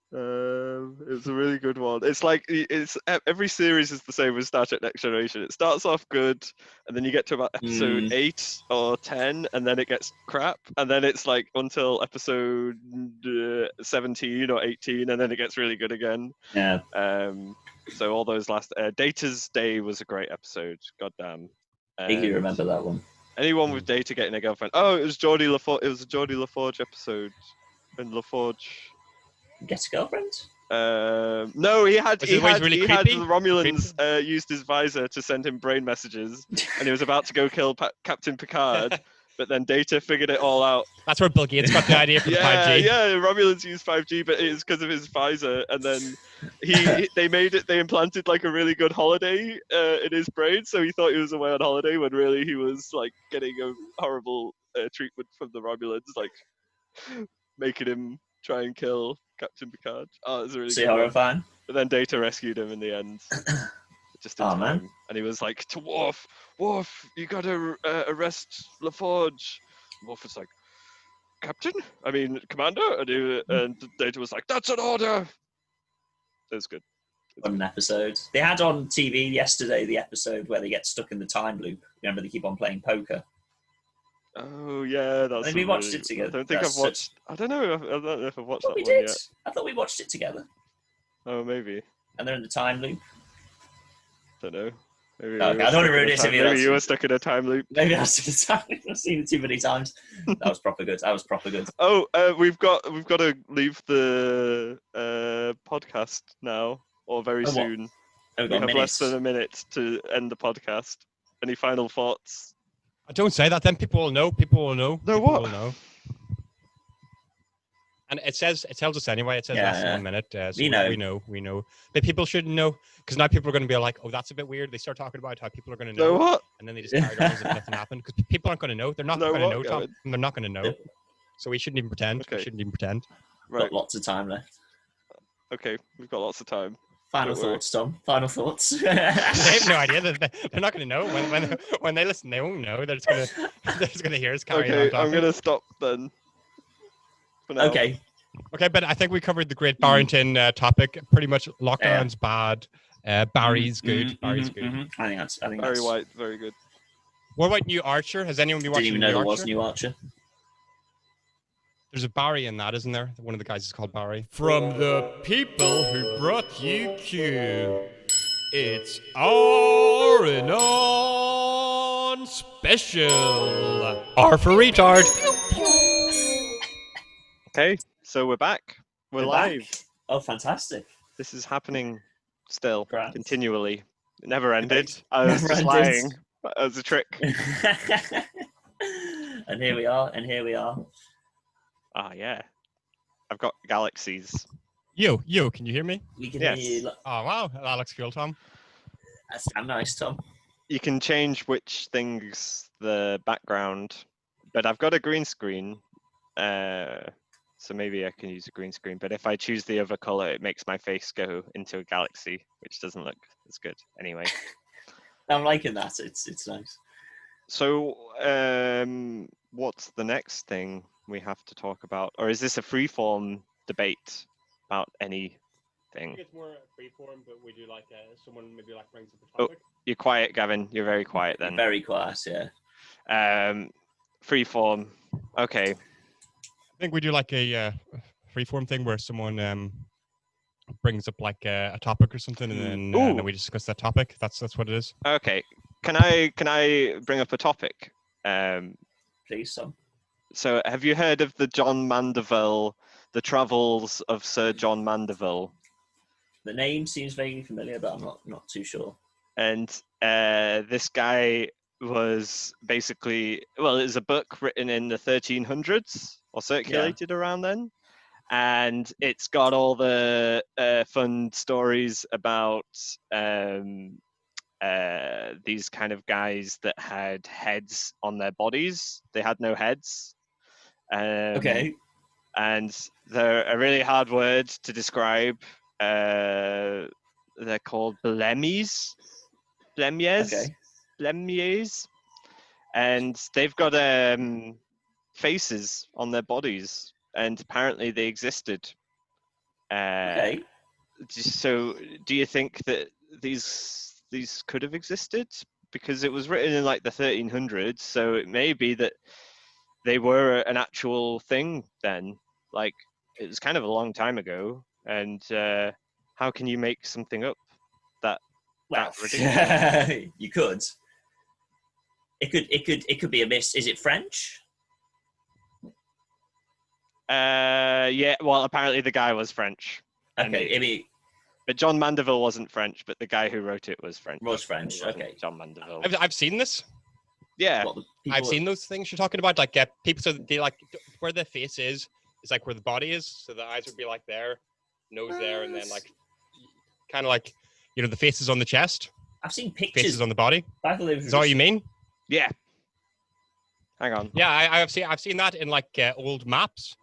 [SPEAKER 3] It was a really good one. It's like every series is the same as Star Trek Next Generation. It starts off good, and then you get to about episode 8 or 10, and then it gets crap, and then it's like until episode 17 or 18, and then it gets really good again.
[SPEAKER 4] Yeah.
[SPEAKER 3] So all those last Data's Day was a great episode. Goddamn.
[SPEAKER 4] I think you remember that one.
[SPEAKER 3] Anyone with Data getting a girlfriend? Oh, it was Geordie LaForge. It was a Geordie LaForge episode, and LaForge.
[SPEAKER 4] Get a girlfriend?
[SPEAKER 3] No, he had the Romulans used his visor to send him brain messages, and he was about to go kill Captain Picard, but then Data figured it all out.
[SPEAKER 1] That's where Bill Gates got the idea for the 5G.
[SPEAKER 3] Yeah, Romulans used 5G, but it's because of his visor, and then they implanted like a really good holiday in his brain, so he thought he was away on holiday when really he was like getting a horrible treatment from the Romulans, like making him try and kill Captain Picard. Oh, it was a really good
[SPEAKER 4] horrifying.
[SPEAKER 3] But then Data rescued him in the end. Just in time. Man. And he was like, to Worf, you gotta arrest LaForge. Worf was like, Commander? And Data was like, that's an order. It was good.
[SPEAKER 4] What an episode. They had on TV yesterday the episode where they get stuck in the time loop. Remember, they keep on playing poker.
[SPEAKER 3] Oh yeah, that's.
[SPEAKER 4] We watched it together.
[SPEAKER 3] I don't think I've watched. I don't know if I've watched that one
[SPEAKER 4] did.
[SPEAKER 3] Yet.
[SPEAKER 4] I thought we watched it together.
[SPEAKER 3] Oh, maybe.
[SPEAKER 4] And they're in the time loop.
[SPEAKER 3] Don't know. Maybe
[SPEAKER 4] I don't want to ruin it if
[SPEAKER 3] maybe you were stuck in a time loop.
[SPEAKER 4] Maybe I was stuck in a time loop. I've seen it too many times. That was proper good.
[SPEAKER 3] Oh, we've got to leave the podcast now, or very soon. We have less than a minute to end the podcast. Any final thoughts?
[SPEAKER 1] Don't say that. Then people will know.
[SPEAKER 3] No, what?
[SPEAKER 1] Will know. And it tells us anyway. It says less than 1 minute. So we know. But people shouldn't know, because now people are going to be like, "Oh, that's a bit weird." They start talking about how people are going to know.
[SPEAKER 3] No, what?
[SPEAKER 1] And then they just carry on as if nothing happened, because people aren't going to know. They're not going to know, Tom. They're not going to know. So we shouldn't even pretend.
[SPEAKER 3] Okay.
[SPEAKER 1] We shouldn't even pretend.
[SPEAKER 3] Right.
[SPEAKER 4] Got lots of time left.
[SPEAKER 3] Okay, we've got lots of time.
[SPEAKER 4] Final thoughts, Tom. Final thoughts.
[SPEAKER 1] They have no idea. They're not going to know when they listen. They won't know. They're just going to hear us carry on talking.
[SPEAKER 3] I'm going to stop then. For now.
[SPEAKER 4] Okay,
[SPEAKER 1] but I think we covered the great Barrington topic. Pretty much, lockdown's bad. Barry's good. Barry's good.
[SPEAKER 4] I think that's
[SPEAKER 3] Barry White, very good.
[SPEAKER 1] What about New Archer? Has anyone been watching?
[SPEAKER 4] Didn't even know there was New Archer.
[SPEAKER 1] There's a Barry in that, isn't there? One of the guys is called Barry. From the people who brought you Q, it's R Anon Special. R for retard. Okay, so we're back. We're live.
[SPEAKER 4] Back. Oh, fantastic.
[SPEAKER 3] This is happening still,
[SPEAKER 4] Grand.
[SPEAKER 3] continually. It never ended. I was just lying. That was a trick.
[SPEAKER 4] And here we are.
[SPEAKER 3] Ah, yeah. I've got galaxies.
[SPEAKER 1] Yo, can you hear me?
[SPEAKER 4] We can hear you.
[SPEAKER 1] Oh, wow. That looks cool, Tom.
[SPEAKER 4] That's nice, Tom.
[SPEAKER 3] You can change which things the background, but I've got a green screen, so maybe I can use a green screen. But if I choose the other color, it makes my face go into a galaxy, which doesn't look as good. Anyway.
[SPEAKER 4] I'm liking that. It's nice.
[SPEAKER 3] So, what's the next thing we have to talk about? Or is this a free-form debate about anything?
[SPEAKER 1] I think it's more free-form, but we do like someone maybe like brings up a topic.
[SPEAKER 3] Oh, you're quiet, Gavin. You're very quiet then.
[SPEAKER 4] Very quiet, yeah.
[SPEAKER 3] Free-form. Okay.
[SPEAKER 1] I think we do like a free-form thing where someone brings up like a topic or something, and then we discuss that topic. That's what it is.
[SPEAKER 3] Okay. Can I bring up a topic?
[SPEAKER 4] Please, Tom.
[SPEAKER 3] So, have you heard of the John Mandeville, the travels of Sir John Mandeville?
[SPEAKER 4] The name seems vaguely familiar, but I'm not too sure.
[SPEAKER 3] And this guy was basically, it was a book written in the 1300s or circulated around then. And it's got all the fun stories about these kind of guys that had heads on their bodies. They had no heads.
[SPEAKER 4] Okay.
[SPEAKER 3] And they're a really hard word to describe. They're called blemmies.
[SPEAKER 4] Okay.
[SPEAKER 3] Blemmies. And they've got faces on their bodies, and apparently they existed.
[SPEAKER 4] Okay.
[SPEAKER 3] So, do you think that these could have existed? Because it was written in like the 1300s, so it may be that they were an actual thing then. Like, it was kind of a long time ago, and how can you make something up that
[SPEAKER 4] Well,
[SPEAKER 3] ridiculous?
[SPEAKER 4] you could. It could be a miss. Is it French?
[SPEAKER 3] Yeah. Well, apparently the guy was French.
[SPEAKER 4] Okay. I mean,
[SPEAKER 3] but John Mandeville wasn't French, but the guy who wrote it was French.
[SPEAKER 4] Okay.
[SPEAKER 3] John Mandeville.
[SPEAKER 1] I've seen this.
[SPEAKER 3] Yeah.
[SPEAKER 1] I've seen those things you're talking about. Like, people, so they like where the face is like where the body is. So the eyes would be like there, nose there, and then like kind of like, you know, the face is on the chest.
[SPEAKER 4] I've seen pictures.
[SPEAKER 1] Faces on the body. Is that what you mean?
[SPEAKER 3] Yeah. Hang on.
[SPEAKER 1] Yeah, I've seen that in like old maps,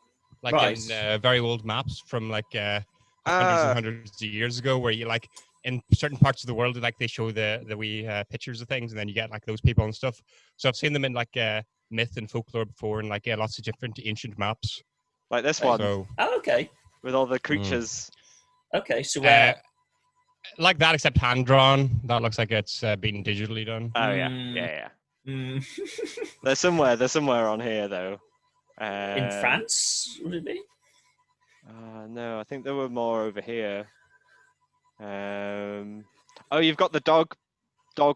[SPEAKER 1] like in very old maps from like hundreds and hundreds of years ago, where you like in certain parts of the world, like they show the wee pictures of things, and then you get like those people and stuff. So I've seen them in like myth and folklore before, and like lots of different ancient maps.
[SPEAKER 3] Like this one.
[SPEAKER 1] So,
[SPEAKER 4] okay.
[SPEAKER 3] With all the creatures.
[SPEAKER 4] Okay, so
[SPEAKER 1] like that, except hand drawn. That looks like it's been digitally done.
[SPEAKER 3] Oh yeah. They're somewhere on here though.
[SPEAKER 4] In France, would it be?
[SPEAKER 3] No, I think there were more over here. Oh, you've got the dog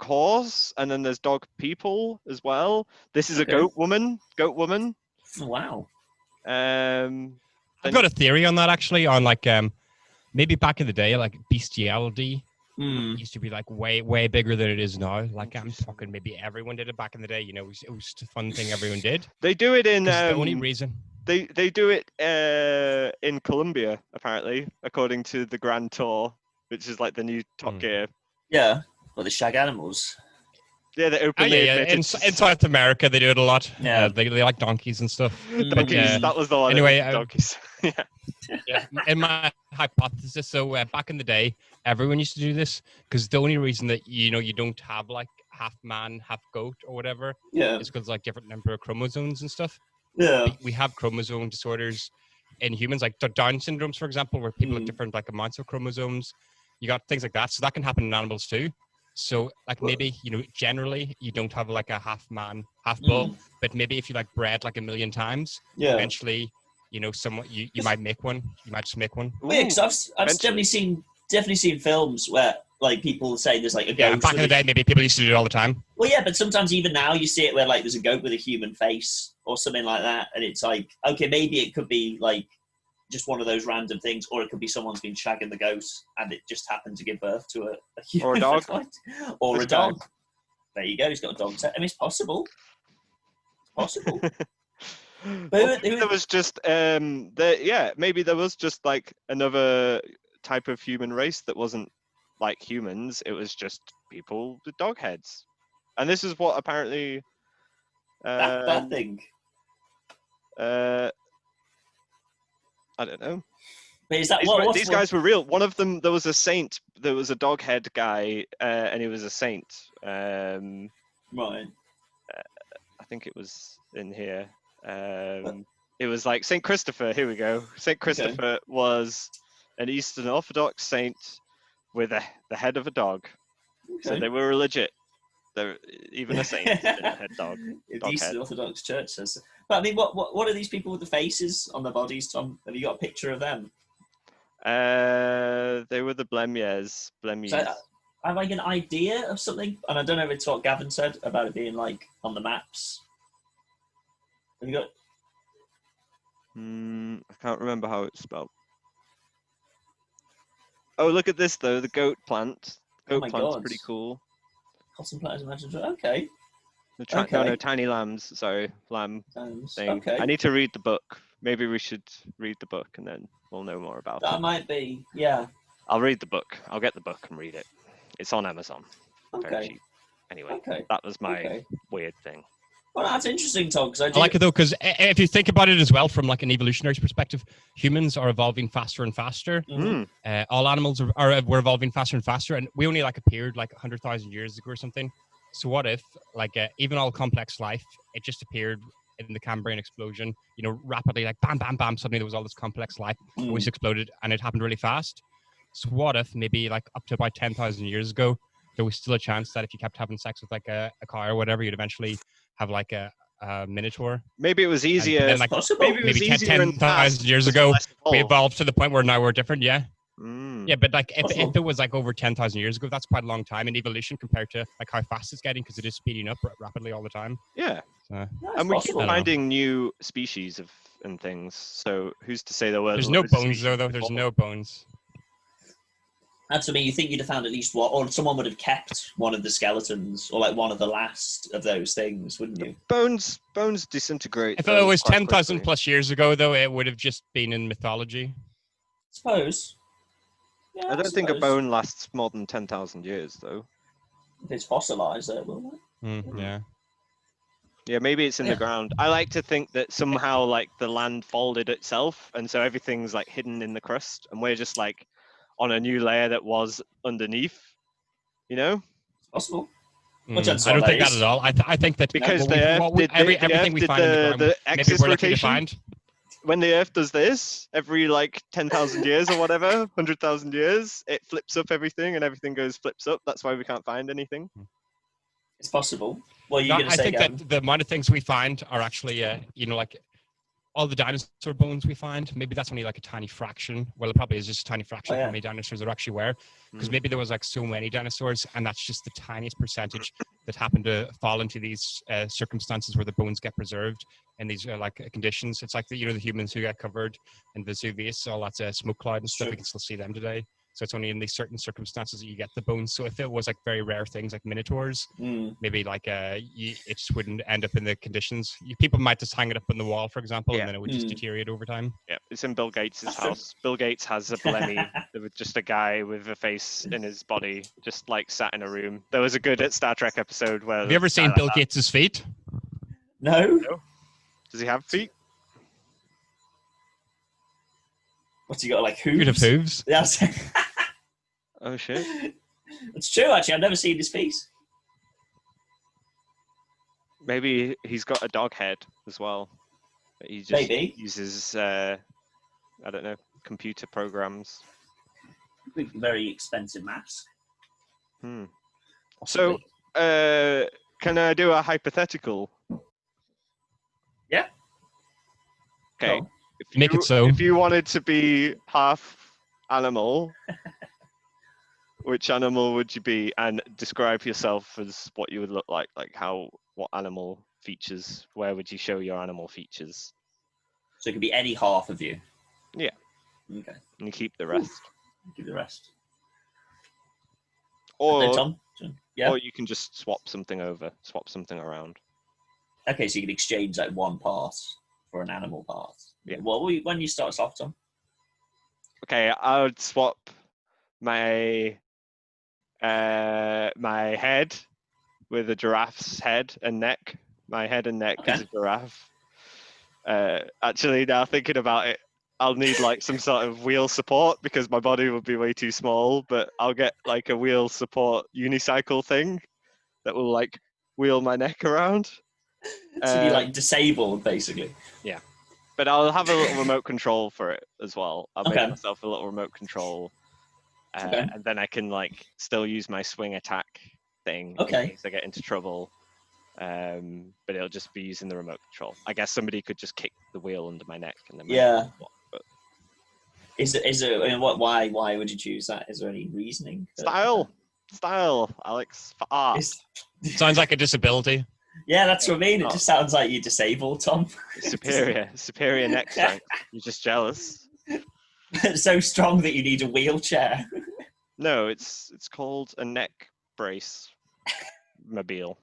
[SPEAKER 3] horse, and then there's dog people as well. This is a goat woman.
[SPEAKER 4] Wow.
[SPEAKER 1] I've got a theory on that actually. On like maybe back in the day, like bestiality used to be like way bigger than it is now. Like I'm talking, maybe everyone did it back in the day. You know, it was just a fun thing everyone did.
[SPEAKER 3] They do it in
[SPEAKER 1] the only reason
[SPEAKER 3] they do it in Colombia, apparently, according to the Grand Tour, which is like the new Top Gear.
[SPEAKER 4] Yeah, well, the shag animals.
[SPEAKER 3] Yeah, they openly admitted.
[SPEAKER 1] In South America, they do it a lot.
[SPEAKER 4] Yeah,
[SPEAKER 1] they like donkeys and stuff.
[SPEAKER 3] Donkeys, that was the one.
[SPEAKER 1] Anyway,
[SPEAKER 3] donkeys.
[SPEAKER 1] Yeah. In my hypothesis, so back in the day, everyone used to do this because the only reason that you don't have like half man, half goat or whatever, is because like different number of chromosomes and stuff.
[SPEAKER 4] Yeah,
[SPEAKER 1] we have chromosome disorders in humans, like Down syndromes, for example, where people have different like amounts of chromosomes. You got things like that, so that can happen in animals too. So like maybe generally you don't have like a half man, half bull, but maybe if you like bred like a million times, eventually somewhat you might make one. You might just make one.
[SPEAKER 4] Yeah, because I've definitely seen films where like people say there's like a goat.
[SPEAKER 1] Back in the day, maybe people used to do it all the time.
[SPEAKER 4] Well, yeah, but sometimes even now you see it where like there's a goat with a human face or something like that, and it's like, okay, maybe it could be like just one of those random things, or it could be someone's been shagging the goat and it just happened to give birth to a human,
[SPEAKER 3] or a dog,
[SPEAKER 4] or a dog. There you go. He's got a dog. I mean, it's possible. It's possible.
[SPEAKER 3] But there was just maybe there was just like another type of human race that wasn't like humans. It was just people with dog heads, and this is what apparently
[SPEAKER 4] that thing.
[SPEAKER 3] I don't know.
[SPEAKER 4] But is that
[SPEAKER 3] these guys were real? One of them, there was a saint. There was a dog head guy, and he was a saint.
[SPEAKER 4] Right.
[SPEAKER 3] I think it was in here. It was like Saint Christopher. Here we go. Saint Christopher was an Eastern Orthodox saint with the head of a dog. Okay. So they were legit. They're even a saint in a head dog.
[SPEAKER 4] The Eastern Orthodox Church says. But I mean, what are these people with the faces on their bodies, Tom? Have you got a picture of them?
[SPEAKER 3] They were the Blemmies.
[SPEAKER 4] So, I have like an idea of something, and I don't know if it's what Gavin said about it being like on the maps. Have you got?
[SPEAKER 3] I can't remember how it's spelled. Oh, look at this though, the goat plant. Goat plant's pretty cool.
[SPEAKER 4] Cotton plant, imagine. Okay.
[SPEAKER 3] No, tiny lambs. Sorry, lamb thing. Okay. I need to read the book. Maybe we should read the book and then we'll know more about it.
[SPEAKER 4] That might be, yeah.
[SPEAKER 3] I'll read the book. I'll get the book and read it. It's on Amazon.
[SPEAKER 4] Okay.
[SPEAKER 3] Very cheap. Anyway, that was my weird thing.
[SPEAKER 4] Well, that's interesting, Tom. Because
[SPEAKER 1] I like it though, because if you think about it as well from like an evolutionary perspective, humans are evolving faster and faster. All animals were evolving faster and faster, and we only like appeared like 100,000 years ago or something. So what if like even all complex life, it just appeared in the Cambrian explosion, you know, rapidly, like bam, bam, bam. Suddenly there was all this complex life, always exploded, and it happened really fast. So what if maybe like up to about 10,000 years ago, there was still a chance that if you kept having sex with like a cow or whatever, you'd eventually have like a minotaur.
[SPEAKER 3] Maybe it was easier.
[SPEAKER 1] And then, like,
[SPEAKER 4] possible.
[SPEAKER 1] Maybe 10,000 years ago, we evolved to the point where now we're different. Yeah. Yeah, but like if it was like over 10,000 years ago, that's quite a long time in evolution compared to like how fast it's getting, because it is speeding up rapidly all the time.
[SPEAKER 3] Yeah.
[SPEAKER 1] So,
[SPEAKER 3] and we keep finding new species and things. So who's to say there were?
[SPEAKER 1] There's no bones though. There's no bones.
[SPEAKER 4] That's what I mean. You think you'd have found at least one, or someone would have kept one of the skeletons, or like one of the last of those things, wouldn't you?
[SPEAKER 3] Bones disintegrate.
[SPEAKER 1] If it was 10,000 plus years ago, though, it would have just been in mythology.
[SPEAKER 4] Suppose. Yeah,
[SPEAKER 3] I don't think a bone lasts more than 10,000 years, though.
[SPEAKER 4] If it's fossilized, it will.
[SPEAKER 1] Yeah.
[SPEAKER 3] Yeah, maybe it's in the ground. I like to think that somehow like the land folded itself, and so everything's like hidden in the crust, and we're just like on a new layer that was underneath. You know?
[SPEAKER 4] It's possible.
[SPEAKER 1] I don't think that at all. I think that
[SPEAKER 3] because
[SPEAKER 1] everything we find in the ground, maybe we're lucky to find.
[SPEAKER 3] When the Earth does this, every like 10,000 years or whatever, 100,000 years, it flips up everything, and everything flips up. That's why we can't find anything.
[SPEAKER 4] It's possible. Well, you're going to say,
[SPEAKER 1] I think that the amount of things we find are actually, you know, like all the dinosaur bones we find, maybe that's only like a tiny fraction. Well, it probably is just a tiny fraction of how many dinosaurs there actually were. Because maybe there was like so many dinosaurs, and that's just the tiniest percentage that happened to fall into these circumstances where the bones get preserved in these like conditions. It's like the, you know, the humans who got covered in Vesuvius, all that smoke cloud and stuff. We can still see them today. So it's only in these certain circumstances that you get the bones. So if it was like very rare things like minotaurs, maybe like it just wouldn't end up in the conditions. People might just hang it up on the wall, for example, and then it would just deteriorate over time. Yeah,
[SPEAKER 3] it's in Bill Gates' house. Bill Gates has a Blemmy with just a guy with a face in his body, just like sat in a room. There was a good Star Trek episode where...
[SPEAKER 1] Have you ever seen Bill Gates' feet?
[SPEAKER 4] No.
[SPEAKER 3] Does he have feet?
[SPEAKER 4] What's he got, like hooves?
[SPEAKER 1] You'd have hooves.
[SPEAKER 4] Yeah.
[SPEAKER 3] Oh shit!
[SPEAKER 4] It's true. Actually, I've never seen his face.
[SPEAKER 3] Maybe he's got a dog head as well. He just uses I don't know, computer programs.
[SPEAKER 4] Very expensive mask.
[SPEAKER 3] So, can I do a hypothetical?
[SPEAKER 4] Yeah.
[SPEAKER 3] Okay.
[SPEAKER 4] Cool.
[SPEAKER 1] Make it so.
[SPEAKER 3] If you wanted to be half animal, which animal would you be? And describe yourself as what you would look like. Like what animal features? Where would you show your animal features?
[SPEAKER 4] So it could be any half of you.
[SPEAKER 3] Yeah.
[SPEAKER 4] Okay.
[SPEAKER 3] And you keep the rest.
[SPEAKER 4] Keep the rest.
[SPEAKER 3] Or
[SPEAKER 4] Tom? Yeah.
[SPEAKER 3] Or you can just swap something around.
[SPEAKER 4] Okay, so you can exchange like one part for an animal part.
[SPEAKER 3] Yeah.
[SPEAKER 4] Well, when you start us off, Tom?
[SPEAKER 3] Okay, I would swap my my head with a giraffe's head and neck. My head and neck is a giraffe. Actually, now thinking about it, I'll need like some sort of wheel support because my body would be way too small. But I'll get like a wheel support unicycle thing that will like wheel my neck around.
[SPEAKER 4] So you're like disabled, basically.
[SPEAKER 3] Yeah. But I'll have a little remote control for it as well. I'll make myself a little remote control. And then I can like still use my swing attack thing in case I get into trouble. But it'll just be using the remote control. I guess somebody could just kick the wheel under my neck and then but...
[SPEAKER 4] Is there I mean, why would you choose that? Is there any reasoning?
[SPEAKER 3] Style, Alex, for art.
[SPEAKER 1] Sounds like a disability.
[SPEAKER 4] Yeah, that's what I mean. It just sounds like you're disabled, Tom.
[SPEAKER 3] Superior neck strength. You're just jealous.
[SPEAKER 4] So strong that you need a wheelchair.
[SPEAKER 3] No, it's called a neck brace. Mobile.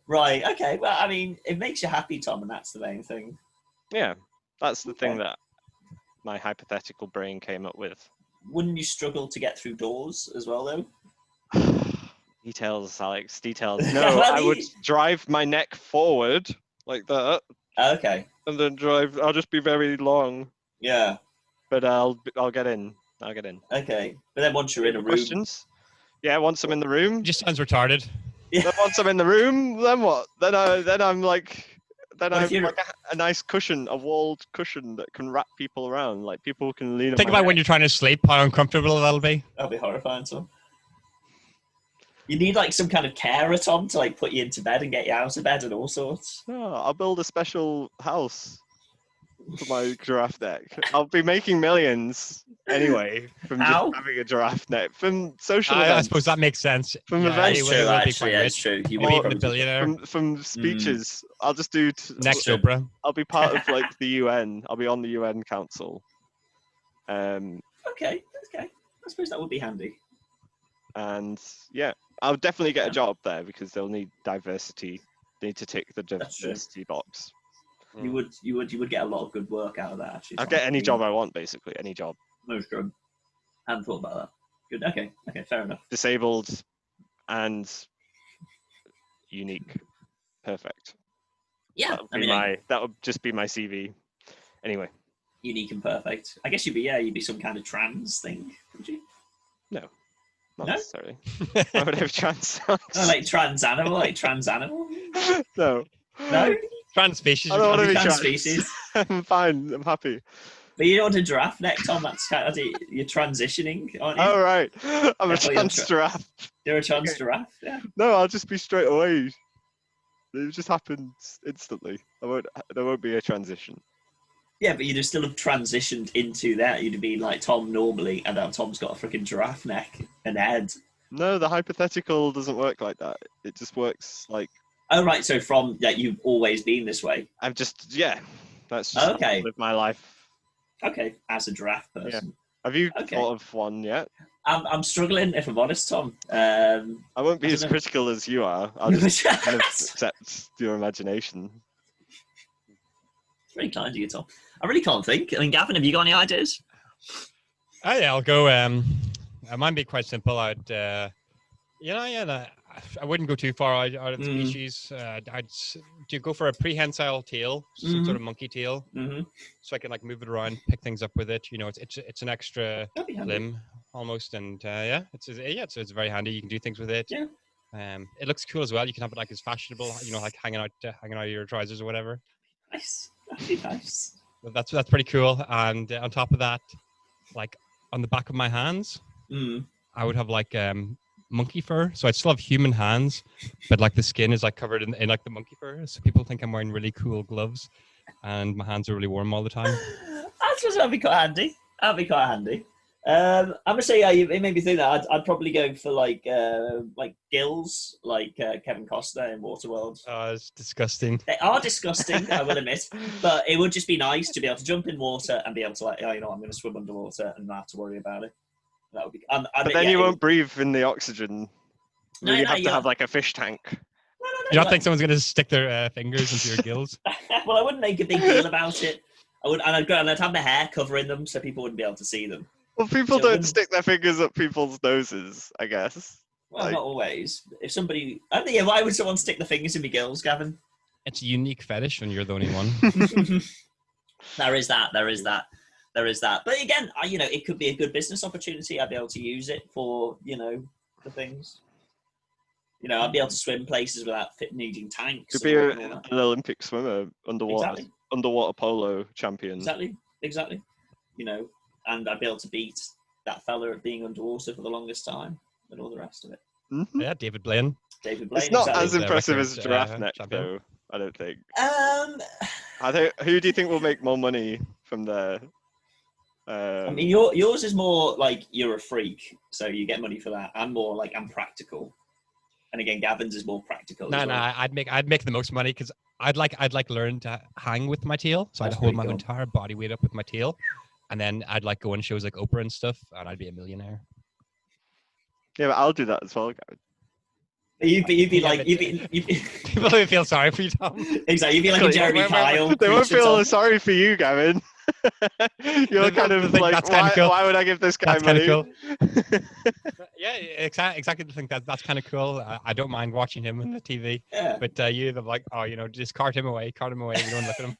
[SPEAKER 4] Right. Okay. Well, I mean, it makes you happy, Tom, and that's the main thing.
[SPEAKER 3] Yeah, that's the thing that my hypothetical brain came up with.
[SPEAKER 4] Wouldn't you struggle to get through doors as well, though?
[SPEAKER 3] Details, Alex. Details. No, I would drive my neck forward like that.
[SPEAKER 4] Okay.
[SPEAKER 3] And then drive. I'll just be very long.
[SPEAKER 4] Yeah.
[SPEAKER 3] But I'll get in. I'll get in.
[SPEAKER 4] Okay. But then once you're in a room.
[SPEAKER 3] Questions? Yeah. Once I'm in the room.
[SPEAKER 1] Just sounds retarded.
[SPEAKER 4] Yeah.
[SPEAKER 3] Then once I'm in the room, then what? Then I'm like. Then I have like a nice cushion, a walled cushion that can wrap people around. Like people can lean on.
[SPEAKER 1] Think about when you're trying to sleep, how uncomfortable that'll be.
[SPEAKER 4] That'll be horrifying, Tom. You need like some kind of carer, Tom, to like put you into bed and get you out of bed and all sorts.
[SPEAKER 3] No, I'll build a special house for my giraffe neck. I'll be making millions anyway from just having a giraffe neck from social events.
[SPEAKER 1] I suppose that makes sense.
[SPEAKER 3] From events.
[SPEAKER 4] It's true.
[SPEAKER 1] You will be the billionaire.
[SPEAKER 3] From speeches. I'll just do
[SPEAKER 1] next Oprah.
[SPEAKER 3] I'll be part of like the UN. I'll be on the UN Council.
[SPEAKER 4] Okay. I suppose that would be handy.
[SPEAKER 3] And yeah, I'll definitely get a job there because they'll need diversity. They need to tick the diversity box.
[SPEAKER 4] You would get a lot of good work out of that. Actually,
[SPEAKER 3] I'll get any job I want, basically any job.
[SPEAKER 4] No, true. I hadn't thought about that. Good. Okay, fair enough.
[SPEAKER 3] Disabled and unique, perfect.
[SPEAKER 4] Yeah,
[SPEAKER 3] that would just be my CV. Anyway.
[SPEAKER 4] Unique and perfect. I guess you'd be some kind of trans thing, would you?
[SPEAKER 3] No. Not necessarily. I would have trans songs.
[SPEAKER 4] Oh, like trans animal?
[SPEAKER 3] No.
[SPEAKER 4] No?
[SPEAKER 1] Trans species.
[SPEAKER 3] I don't want to be trans
[SPEAKER 4] species.
[SPEAKER 3] I'm fine. I'm happy.
[SPEAKER 4] But you don't want a giraffe neck, Tom. That's kind of you're transitioning, aren't you?
[SPEAKER 3] Oh, right. I'm a trans giraffe.
[SPEAKER 4] You're a trans giraffe, yeah.
[SPEAKER 3] No, I'll just be straight away. It just happens instantly. There won't be a transition.
[SPEAKER 4] Yeah, but you'd have still have transitioned into that. You'd have been like Tom normally, and now Tom's got a freaking giraffe neck and head.
[SPEAKER 3] No, the hypothetical doesn't work like that. It just works like...
[SPEAKER 4] Oh, right. So from you've always been this way.
[SPEAKER 3] That's just how I live my life.
[SPEAKER 4] Okay, as a giraffe person.
[SPEAKER 3] Yeah. Have you thought of one yet?
[SPEAKER 4] I'm struggling, if I'm honest, Tom.
[SPEAKER 3] I won't be as critical as you are. I'll just kind of accept your imagination.
[SPEAKER 4] Very kind of you, Tom. I really can't think. I mean, Gavin, have you got any ideas?
[SPEAKER 1] Oh yeah, I'll go. Mine be quite simple. I wouldn't go too far out of the species. I'd go for a prehensile tail, some sort of monkey tail, so I can like move it around, pick things up with it. You know, it's an extra limb almost, and it's very handy. You can do things with it.
[SPEAKER 4] Yeah.
[SPEAKER 1] It looks cool as well. You can have it like as fashionable, you know, like hanging out of your trousers or whatever.
[SPEAKER 4] Nice. That'd be nice.
[SPEAKER 1] That's pretty cool. And on top of that, like on the back of my hands, I would have like monkey fur. So I'd still have human hands, but like the skin is like covered in like the monkey fur. So people think I'm wearing really cool gloves, and my hands are really warm all the time.
[SPEAKER 4] I suppose that'd be quite handy. I'm gonna say it made me think that I'd probably go for like gills, like Kevin Costner in Waterworld.
[SPEAKER 1] Oh, it's disgusting.
[SPEAKER 4] They are disgusting, I will admit, but it would just be nice to be able to jump in water and be able to I'm going to swim underwater and not have to worry about it. That would be.
[SPEAKER 3] But then you won't breathe in the oxygen. You have to have like a fish tank.
[SPEAKER 4] No.
[SPEAKER 1] You don't think someone's going to stick their fingers into your gills?
[SPEAKER 4] Well, I wouldn't make a big deal about it. I'd have my hair covering them so people wouldn't be able to see them.
[SPEAKER 3] Well, people don't stick their fingers up people's noses, I guess.
[SPEAKER 4] Well, not always. If somebody... why would someone stick their fingers in my gills, Gavin?
[SPEAKER 1] It's a unique fetish when you're the only one.
[SPEAKER 4] There is that. But again, it could be a good business opportunity. I'd be able to use it for, for things. I'd be able to swim places without needing tanks.
[SPEAKER 3] Could be an Olympic swimmer, underwater polo champion.
[SPEAKER 4] Exactly. And I'd be able to beat that fella at being underwater for the longest time and all the rest of it.
[SPEAKER 3] Mm-hmm.
[SPEAKER 1] Yeah, David Blaine.
[SPEAKER 3] It's not as impressive as giraffe neck, though, I don't think. Who do you think will make more money from there?
[SPEAKER 4] I mean, yours is more like you're a freak, so you get money for that. I'm more like I'm practical. And again, Gavin's is more practical.
[SPEAKER 1] No, I'd make the most money because I'd learn to hang with my tail. So I'd hold my entire body weight up with my tail. And then I'd like go on shows like Oprah and stuff, and I'd be a millionaire.
[SPEAKER 3] Yeah, but I'll do that as well, Gavin.
[SPEAKER 4] You'd be like
[SPEAKER 1] people would feel sorry for you, Tom.
[SPEAKER 4] Exactly, you'd be like a Jeremy Kyle.
[SPEAKER 3] They won't feel sorry for you, Gavin. You're kind of like, why would I give this guy money?
[SPEAKER 1] Cool. Yeah, exactly. I think that's kind of cool. I don't mind watching him on the TV.
[SPEAKER 4] Yeah.
[SPEAKER 1] But they're like, oh, just cart him away. We don't look at him.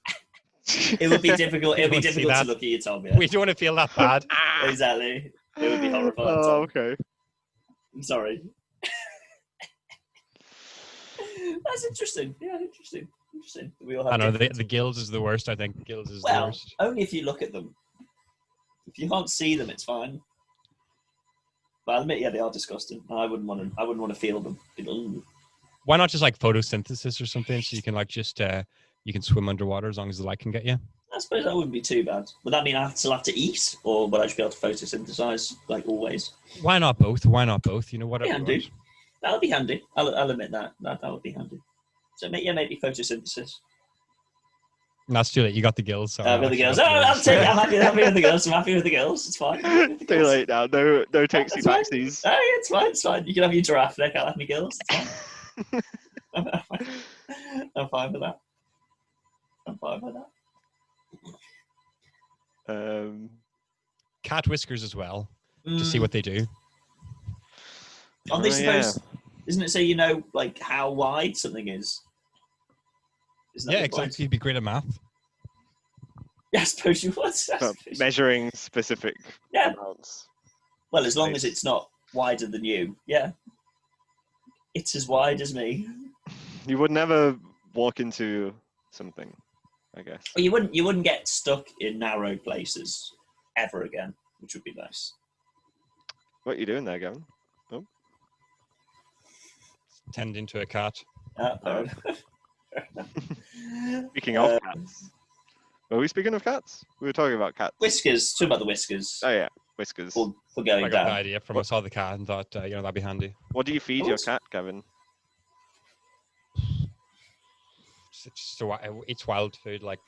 [SPEAKER 4] It would be difficult. It would be difficult to look at you, Tom. Yeah.
[SPEAKER 1] We don't want to feel that bad.
[SPEAKER 4] Exactly. It would be horrifying.
[SPEAKER 3] Oh, okay.
[SPEAKER 4] I'm sorry. That's interesting. Yeah, interesting. We all have
[SPEAKER 1] I know the gills is the worst. I think gills is the worst.
[SPEAKER 4] Only if you look at them. If you can't see them, it's fine. But I'll admit, yeah, they are disgusting. I wouldn't want to feel them.
[SPEAKER 1] Why not just like photosynthesis or something, so you can like just you can swim underwater as long as the light can get you?
[SPEAKER 4] I suppose that wouldn't be too bad. Would that mean I still have to eat, or would I just be able to photosynthesize like always?
[SPEAKER 1] Why not both? Whatever.
[SPEAKER 4] Handy. That'll be handy. I'll admit that. That would be handy. So maybe photosynthesis.
[SPEAKER 1] And that's too late. You got the gills.
[SPEAKER 4] Sorry, with the girls. I'm happy with the girls. I'm happy with the girls. It's fine.
[SPEAKER 3] Too late now. No takesy backsies.
[SPEAKER 4] Oh, it's fine. It's fine. You can have your giraffe neck. I'll have my gills. It's fine. I'm fine with that.
[SPEAKER 1] Cat whiskers as well, to see what they do.
[SPEAKER 4] Aren't they supposed? Isn't it so you know like how wide something is?
[SPEAKER 1] Yeah, exactly. You'd be great at math.
[SPEAKER 4] Yeah, I suppose you would.
[SPEAKER 3] Measuring specific amounts.
[SPEAKER 4] Well, as long as it's not wider than you, yeah. It's as wide as me.
[SPEAKER 3] You would never walk into something, I guess.
[SPEAKER 4] Well, you wouldn't get stuck in narrow places ever again, which would be nice.
[SPEAKER 3] What are you doing there, Gavin? Oh.
[SPEAKER 1] Tending to a cat.
[SPEAKER 3] Speaking of cats. Were we speaking of cats? We were talking about cats.
[SPEAKER 4] Whiskers. Talking about the whiskers.
[SPEAKER 3] Oh yeah, whiskers.
[SPEAKER 4] For going
[SPEAKER 1] I got
[SPEAKER 4] down.
[SPEAKER 1] the idea from I saw the cat and thought, that'd be handy.
[SPEAKER 3] What do you feed your cat, Gavin?
[SPEAKER 1] It's wild food like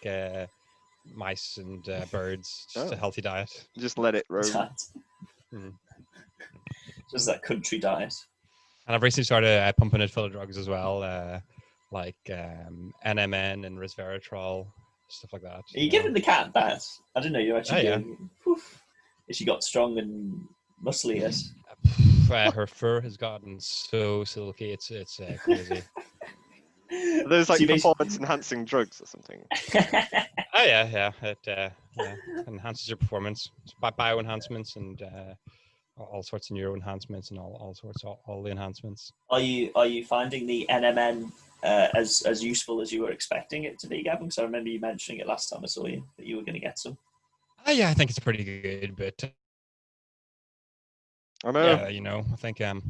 [SPEAKER 1] mice and birds. Just a healthy diet.
[SPEAKER 3] Just let it roam.
[SPEAKER 4] Just that country diet.
[SPEAKER 1] And I've recently started pumping it full of drugs as well, like NMN and resveratrol, stuff like that.
[SPEAKER 4] Are you giving the cat that? I didn't know you were actually doing. Has she got strong and muscly yet?
[SPEAKER 1] Her fur has gotten so silky. It's crazy.
[SPEAKER 3] Are those like performance-enhancing drugs or something?
[SPEAKER 1] Oh yeah. It enhances your performance. It's bio enhancements and all sorts of neuro enhancements and all the enhancements.
[SPEAKER 4] Are you finding the NMN as useful as you were expecting it to be, Gavin? Because I remember you mentioning it last time I saw you that you were going to get some.
[SPEAKER 1] Yeah, I think it's pretty good, but
[SPEAKER 3] I know.
[SPEAKER 1] I think it's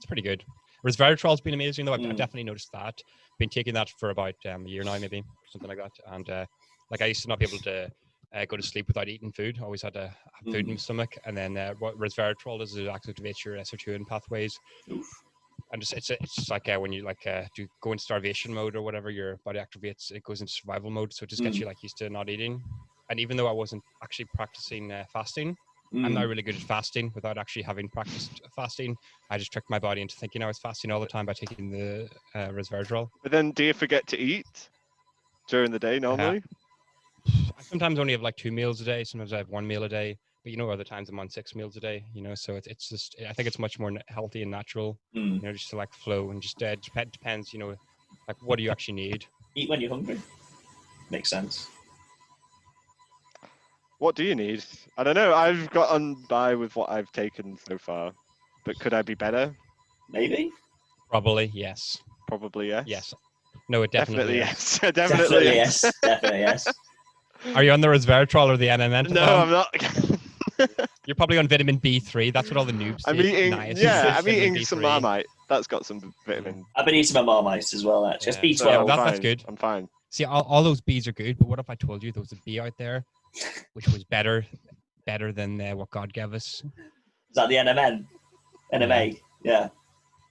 [SPEAKER 1] pretty good. Resveratrol's been amazing though. I've definitely noticed that. Been taking that for about a year now, maybe something like that. And I used to not be able to go to sleep without eating food. Always had to have food in my stomach. And then what resveratrol does is it activates your SO2 pathways. Oof. And it's just like when you do go in starvation mode or whatever, your body activates. It goes into survival mode, so it just gets you used to not eating. And even though I wasn't actually practicing fasting, I'm not really good at fasting without actually having practiced fasting. I just tricked my body into thinking I was fasting all the time by taking the resveratrol.
[SPEAKER 3] But then do you forget to eat during the day normally?
[SPEAKER 1] I sometimes only have like 2 meals a day. Sometimes I have 1 meal a day. But other times I'm on 6 meals a day, so it's just, I think it's much more healthy and natural, just to like flow and just depends, like what do you actually need?
[SPEAKER 4] Eat when you're hungry. Makes sense.
[SPEAKER 3] What do you need? I don't know. I've gotten by with what I've taken so far, but could I be better?
[SPEAKER 4] Maybe.
[SPEAKER 1] Probably yes.
[SPEAKER 3] Probably yes.
[SPEAKER 1] Yes. No, it definitely
[SPEAKER 3] yes.
[SPEAKER 4] Definitely yes. Definitely yes.
[SPEAKER 1] Are you on the resveratrol or the NMN?
[SPEAKER 3] No, I'm not.
[SPEAKER 1] You're probably on vitamin B3. That's what all the noobs
[SPEAKER 3] I'm eating. Yeah, I'm eating some Marmite. That's got some vitamin.
[SPEAKER 4] I've been eating my Marmite as well. Actually, it's B12.
[SPEAKER 1] Yeah, that's good.
[SPEAKER 3] I'm fine.
[SPEAKER 1] See, all those bees are good, but what if I told you there was a bee out there which was better than what God gave us?
[SPEAKER 4] Is that the NMN? NMA, yeah.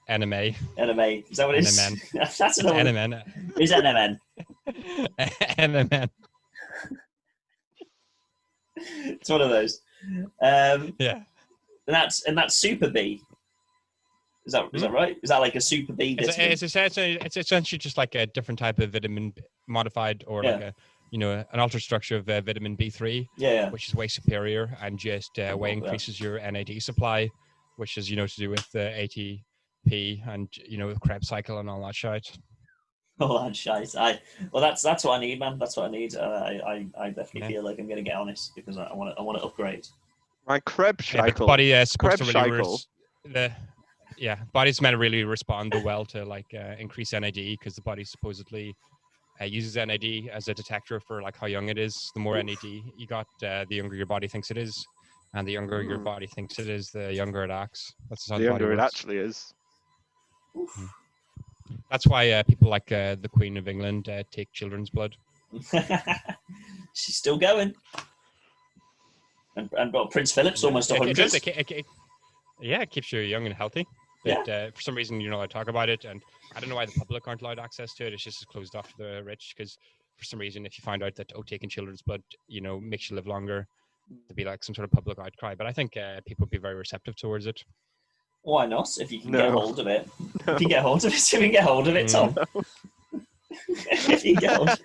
[SPEAKER 1] NMA.
[SPEAKER 4] NMA. Is that what it is?
[SPEAKER 1] NMN.
[SPEAKER 4] That's another one.
[SPEAKER 1] NMN.
[SPEAKER 4] Is NMN?
[SPEAKER 1] NMN.
[SPEAKER 4] It's one of those.
[SPEAKER 1] Yeah.
[SPEAKER 4] And that's Super B. Is that right? Is that like a Super B?
[SPEAKER 1] It's essentially just like a different type of vitamin modified, or like an altered structure of vitamin B3, which is way superior, and just way increases your NAD supply, which is to do with the ATP and the Krebs cycle and all that shit.
[SPEAKER 4] All that shite. That's what I need, man. That's what I need. I definitely feel like I'm gonna get on it because I want to upgrade.
[SPEAKER 3] My Krebs cycle.
[SPEAKER 1] But the body is supposed to really body's meant to really respond well to like increase NAD, because the body supposedly uses NAD as a detector for like how young it is. The more NAD you got, the younger your body thinks it is, and the younger your body thinks it is, the younger it acts. That's how the
[SPEAKER 3] younger it
[SPEAKER 1] works.
[SPEAKER 3] actually is.
[SPEAKER 1] That's why people like the Queen of England take children's blood.
[SPEAKER 4] She's still going. And Prince Philip's almost 100.
[SPEAKER 1] It keeps you young and healthy. But for some reason, you're not allowed to talk about it. And I don't know why the public aren't allowed access to it. It's just closed off to the rich, because for some reason, if you find out that, taking children's blood, makes you live longer, there'd be like some sort of public outcry. But I think people would be very receptive towards it.
[SPEAKER 4] Why not? If you can get hold of it. No. If you get hold of it, Tom. No. If you get hold of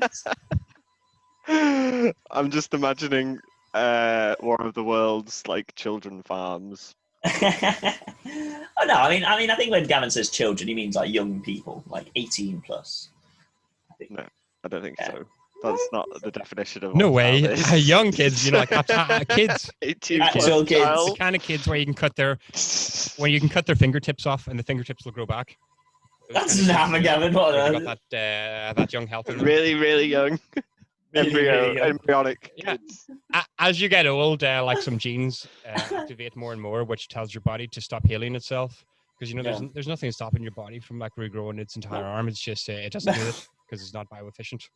[SPEAKER 3] it. I'm just imagining one of the world's like children farms.
[SPEAKER 4] Oh no, I mean, I think when Gavin says children, he means like young people, like 18 plus.
[SPEAKER 3] No, I don't think so. That's not the definition of.
[SPEAKER 1] No way, young kids. Like kids.
[SPEAKER 3] 18
[SPEAKER 4] actual
[SPEAKER 3] kids.
[SPEAKER 1] The kind of kids where you can cut their fingertips off, and the fingertips will grow back.
[SPEAKER 4] That's not Gavin. What?
[SPEAKER 1] Got that young health.
[SPEAKER 3] Really, really young. Embryonic kids.
[SPEAKER 1] As you get old, like some genes activate more and more, which tells your body to stop healing itself, because there's nothing stopping your body from like regrowing its entire arm. It's just it doesn't do it because it's not bioefficient.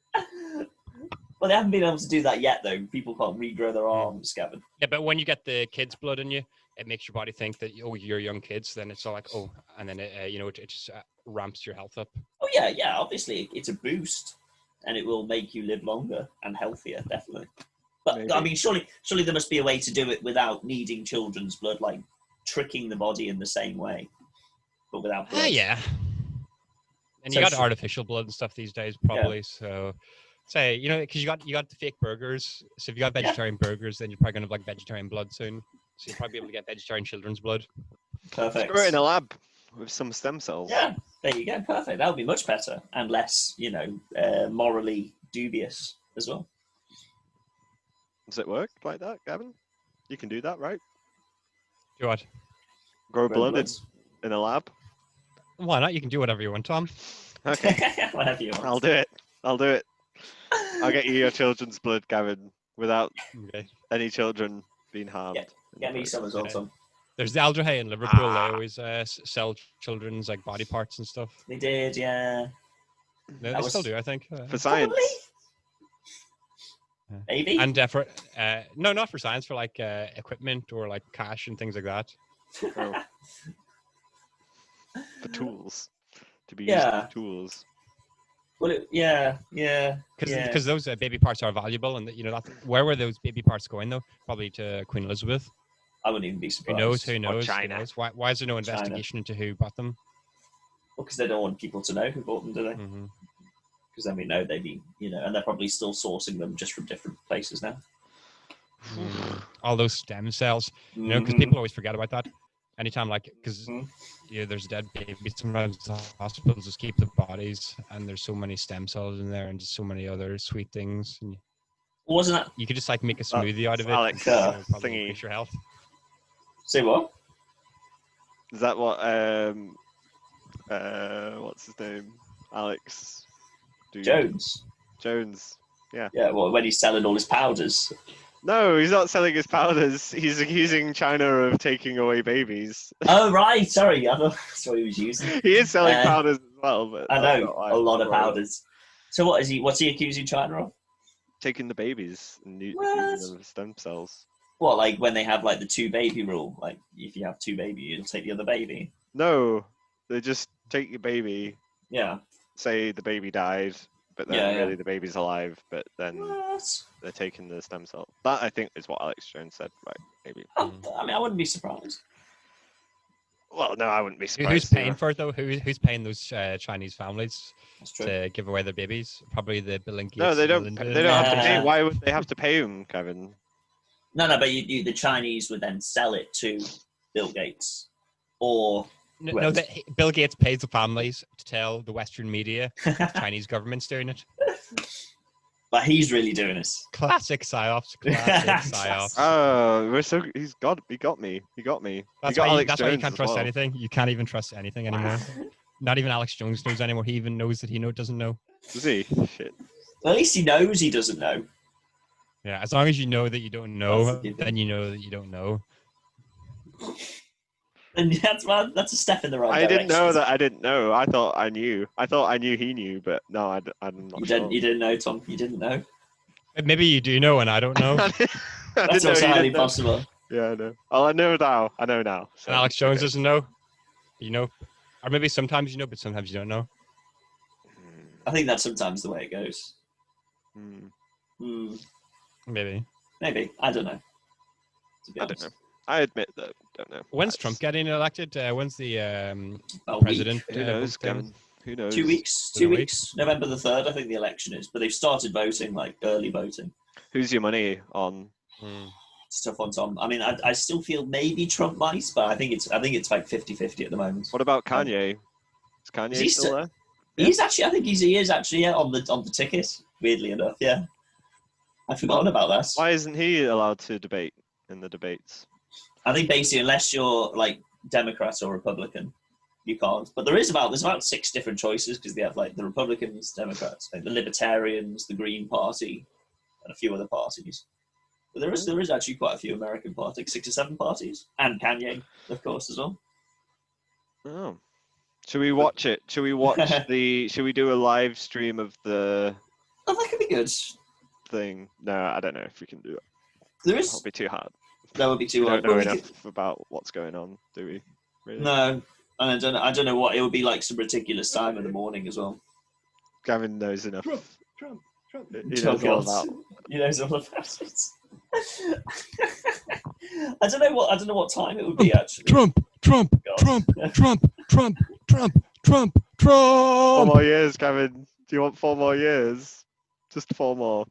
[SPEAKER 4] Well, they haven't been able to do that yet, though. People can't regrow their arms, Gavin.
[SPEAKER 1] Yeah, but when you get the kid's blood in you, it makes your body think that you're young kids. Then it's all like and then it just ramps your health up.
[SPEAKER 4] Oh yeah. Obviously, it's a boost, and it will make you live longer and healthier, definitely. But maybe. I mean, surely there must be a way to do it without needing children's blood, like tricking the body in the same way, but without blood.
[SPEAKER 1] Yeah. And you got artificial blood and stuff these days, probably. Yeah. So, say because you got the fake burgers. So if you got vegetarian burgers, then you're probably gonna have like vegetarian blood soon. So you'll probably be able to get vegetarian children's blood.
[SPEAKER 4] Perfect.
[SPEAKER 3] Grow it in a lab with some stem cells.
[SPEAKER 4] Yeah, there you go. Perfect. That would be much better and less, morally dubious as well.
[SPEAKER 3] Does it work like that, Gavin? You can do that, right?
[SPEAKER 1] Do what?
[SPEAKER 3] Grow blood in a lab?
[SPEAKER 1] Why not? You can do whatever you want, Tom.
[SPEAKER 3] Okay.
[SPEAKER 4] Whatever you want.
[SPEAKER 3] I'll do it. I'll get you your children's blood, Gavin, without any children being harmed.
[SPEAKER 4] Yeah. Get me some as well, Tom.
[SPEAKER 1] There's the Aldrahay in Liverpool. They always sell children's like body parts and stuff.
[SPEAKER 4] They did, yeah.
[SPEAKER 1] No, they still do, I think.
[SPEAKER 3] For science.
[SPEAKER 4] Maybe.
[SPEAKER 1] And for no, not for science. For like equipment or like cash and things like that.
[SPEAKER 3] Oh. For tools. To be used for tools.
[SPEAKER 4] Well, yeah.
[SPEAKER 1] Because those baby parts are valuable, and where were those baby parts going though? Probably to Queen Elizabeth.
[SPEAKER 4] I wouldn't even be surprised.
[SPEAKER 1] Who knows?
[SPEAKER 3] China.
[SPEAKER 1] Who knows? Why is there no investigation into who bought them?
[SPEAKER 4] Well, because they don't want people to know who bought them, do they? Because then we know they'd be, and they're probably still sourcing them just from different places now.
[SPEAKER 1] All those stem cells, because people always forget about that. Anytime, because there's a dead baby, sometimes the hospitals just keep the bodies, and there's so many stem cells in there, and just so many other sweet things. And
[SPEAKER 4] wasn't that?
[SPEAKER 1] You could just like make a smoothie out of it.
[SPEAKER 3] Alex,
[SPEAKER 1] probably increase your health.
[SPEAKER 4] Say what?
[SPEAKER 3] Is that what? What's his name? Alex.
[SPEAKER 4] Jones.
[SPEAKER 3] Yeah.
[SPEAKER 4] Yeah. Well, when he's selling all his powders.
[SPEAKER 3] No, he's not selling his powders. He's accusing China of taking away babies.
[SPEAKER 4] Oh, right. Sorry, I thought that's what he was using.
[SPEAKER 3] He is selling powders as well. But
[SPEAKER 4] I know, a lot of powders. So what's he accusing China of?
[SPEAKER 3] Taking the babies and using them as stem cells.
[SPEAKER 4] What, like when they have like the 2 baby rule? Like if you have 2 baby, you'll take the other baby?
[SPEAKER 3] No, they just take your baby.
[SPEAKER 4] Yeah.
[SPEAKER 3] Say the baby died, but then really the baby's alive, but then they're taking the stem cell. That, I think, is what Alex Jones said, right? Maybe.
[SPEAKER 4] I mean, I wouldn't be surprised.
[SPEAKER 3] Well, no, I wouldn't be surprised.
[SPEAKER 1] Who's paying for it though? Who's paying those Chinese families
[SPEAKER 4] That's true.
[SPEAKER 1] to give away their babies? Probably the Bill and Gates.
[SPEAKER 3] No, they don't.
[SPEAKER 1] Melinda.
[SPEAKER 3] They don't have to pay. Why would they have to pay him, Kevin?
[SPEAKER 4] No, but the Chinese would then sell it to Bill Gates, or
[SPEAKER 1] no, Bill Gates pays the families to tell the Western media the Chinese government's doing it.
[SPEAKER 4] But he's really doing this.
[SPEAKER 1] Classic psyops. Classic psyops.
[SPEAKER 3] Oh, he got me.
[SPEAKER 1] That's why you can't trust anything. You can't even trust anything anymore. Not even Alex Jones knows anymore. He even knows that he doesn't know.
[SPEAKER 3] Does he? Shit.
[SPEAKER 4] Well, at least he knows he doesn't know.
[SPEAKER 1] Yeah, as long as you know that you don't know, then you know that you don't know.
[SPEAKER 4] And that's a step in the right
[SPEAKER 3] direction.
[SPEAKER 4] direction.
[SPEAKER 3] I didn't know that I didn't know. I thought I knew. I thought I knew he knew, but no, I'm not sure.
[SPEAKER 4] You didn't know, Tom. You didn't know.
[SPEAKER 1] Maybe you do know and I don't know.
[SPEAKER 4] That's also highly possible.
[SPEAKER 3] Yeah, I know. Oh, I know now. So,
[SPEAKER 1] and Alex Jones doesn't know. You know. Or maybe sometimes you know, but sometimes you don't know.
[SPEAKER 4] I think that's sometimes the way it goes.
[SPEAKER 1] Maybe.
[SPEAKER 4] I don't know.
[SPEAKER 3] I don't know. I admit that. Don't know.
[SPEAKER 1] When's Trump getting elected? When's the president?
[SPEAKER 3] Who knows, Kevin? Who knows?
[SPEAKER 4] 2 weeks. 2 weeks. November the 3rd, I think the election is. But they've started voting, like early voting.
[SPEAKER 3] Who's your money on?
[SPEAKER 4] It's tough on Tom. I mean, I still feel maybe Trump might, but I think it's like 50-50 at the moment.
[SPEAKER 3] What about Kanye? Is Kanye still there?
[SPEAKER 4] He's actually. I think he is actually on the ticket. Weirdly enough, yeah. I'd forgotten about that.
[SPEAKER 3] Why isn't he allowed to debate in the debates?
[SPEAKER 4] I think basically, unless you're like Democrat or Republican, you can't. But there's about 6 different choices because they have like the Republicans, Democrats, like the Libertarians, the Green Party, and a few other parties. But there is actually quite a few American parties, 6 or 7 parties, and Kanye, of course, as well.
[SPEAKER 3] Oh, should we watch it? Should we watch Should we do a live stream of the?
[SPEAKER 4] Oh, that could be good.
[SPEAKER 3] Thing? No, I don't know if we can do it.
[SPEAKER 4] That'll
[SPEAKER 3] be too hard.
[SPEAKER 4] That would be too hard.
[SPEAKER 3] We don't know enough about what's going on, do we? Really?
[SPEAKER 4] No, and I don't know what it would be like. Some ridiculous time in the morning as well.
[SPEAKER 3] Gavin knows enough.
[SPEAKER 4] Trump.
[SPEAKER 3] He knows all about.
[SPEAKER 4] He knows all about it. I don't know what time it would be actually.
[SPEAKER 1] Trump.
[SPEAKER 3] 4 more years, Gavin. Do you want 4 more years? Just 4 more.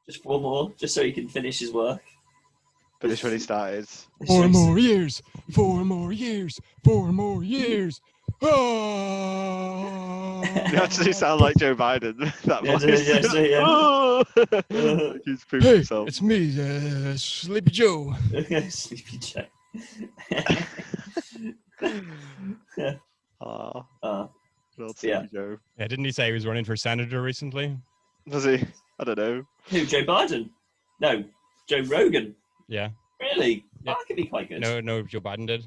[SPEAKER 4] Just 4 more, just so he can finish his work.
[SPEAKER 3] Finish when he started.
[SPEAKER 1] 4 more years. 4 more years. 4 more years. Oh.
[SPEAKER 3] You actually sound like Joe Biden. That voice. He's proved himself.
[SPEAKER 1] It's me, Sleepy Joe.
[SPEAKER 4] Sleepy Joe.
[SPEAKER 3] Sleepy Joe.
[SPEAKER 1] Yeah, didn't he say he was running for senator recently?
[SPEAKER 3] Was he? I don't know.
[SPEAKER 4] Who? Joe Biden? No, Joe Rogan.
[SPEAKER 1] Yeah.
[SPEAKER 4] Really?
[SPEAKER 1] Yeah.
[SPEAKER 4] Oh, that could be quite good.
[SPEAKER 1] No, Joe Biden did.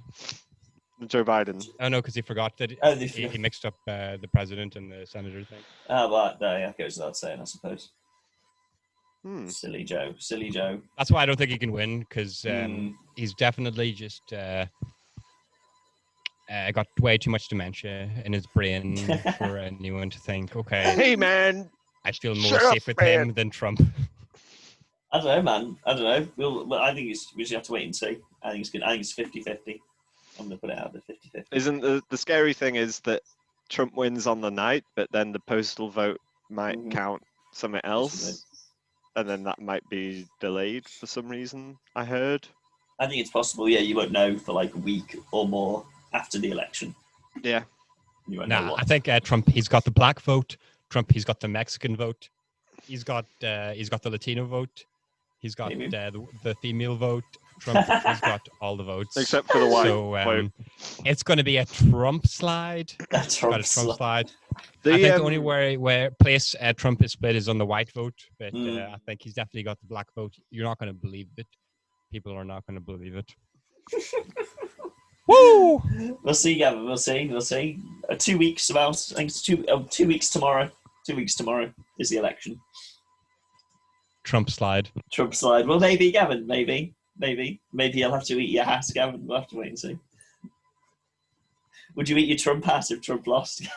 [SPEAKER 3] Joe Biden.
[SPEAKER 1] Oh no, because he forgot that he mixed up the president and the senator thing.
[SPEAKER 4] Oh, well, that goes without saying, I suppose. Silly Joe.
[SPEAKER 1] That's why I don't think he can win, because he's definitely just got way too much dementia in his brain for anyone to think, okay,
[SPEAKER 3] hey man,
[SPEAKER 1] I feel more safe with him than Trump.
[SPEAKER 4] I don't know, man. I don't know. I think we just have to wait and see. I think it's good. I think it's 50-50. I'm going to put it out there, 50-50.
[SPEAKER 3] Isn't the scary thing is that Trump wins on the night, but then the postal vote might count something else, and then that might be delayed for some reason, I heard.
[SPEAKER 4] I think it's possible, yeah, you won't know for like a week or more after the election.
[SPEAKER 3] Yeah.
[SPEAKER 4] You won't know what.
[SPEAKER 1] I think Trump, he's got the black vote. Trump, he's got the Mexican vote. He's got the Latino vote. He's got the female vote. Trump, he's got all the votes.
[SPEAKER 3] Except for the white
[SPEAKER 1] vote. It's going to be a Trump slide.
[SPEAKER 4] A Trump
[SPEAKER 1] slide. I think the only where place Trump is split is on the white vote. But I think he's definitely got the black vote. You're not going to believe it. People are not going to believe it. Woo!
[SPEAKER 4] We'll see, Gavin. We'll see. 2 weeks about. I think it's 2 weeks tomorrow. 2 weeks tomorrow is the election.
[SPEAKER 1] Trump slide.
[SPEAKER 4] Well, maybe, Gavin. Maybe you'll have to eat your hat, Gavin. We'll have to wait and see. Would you eat your Trump hat if Trump lost?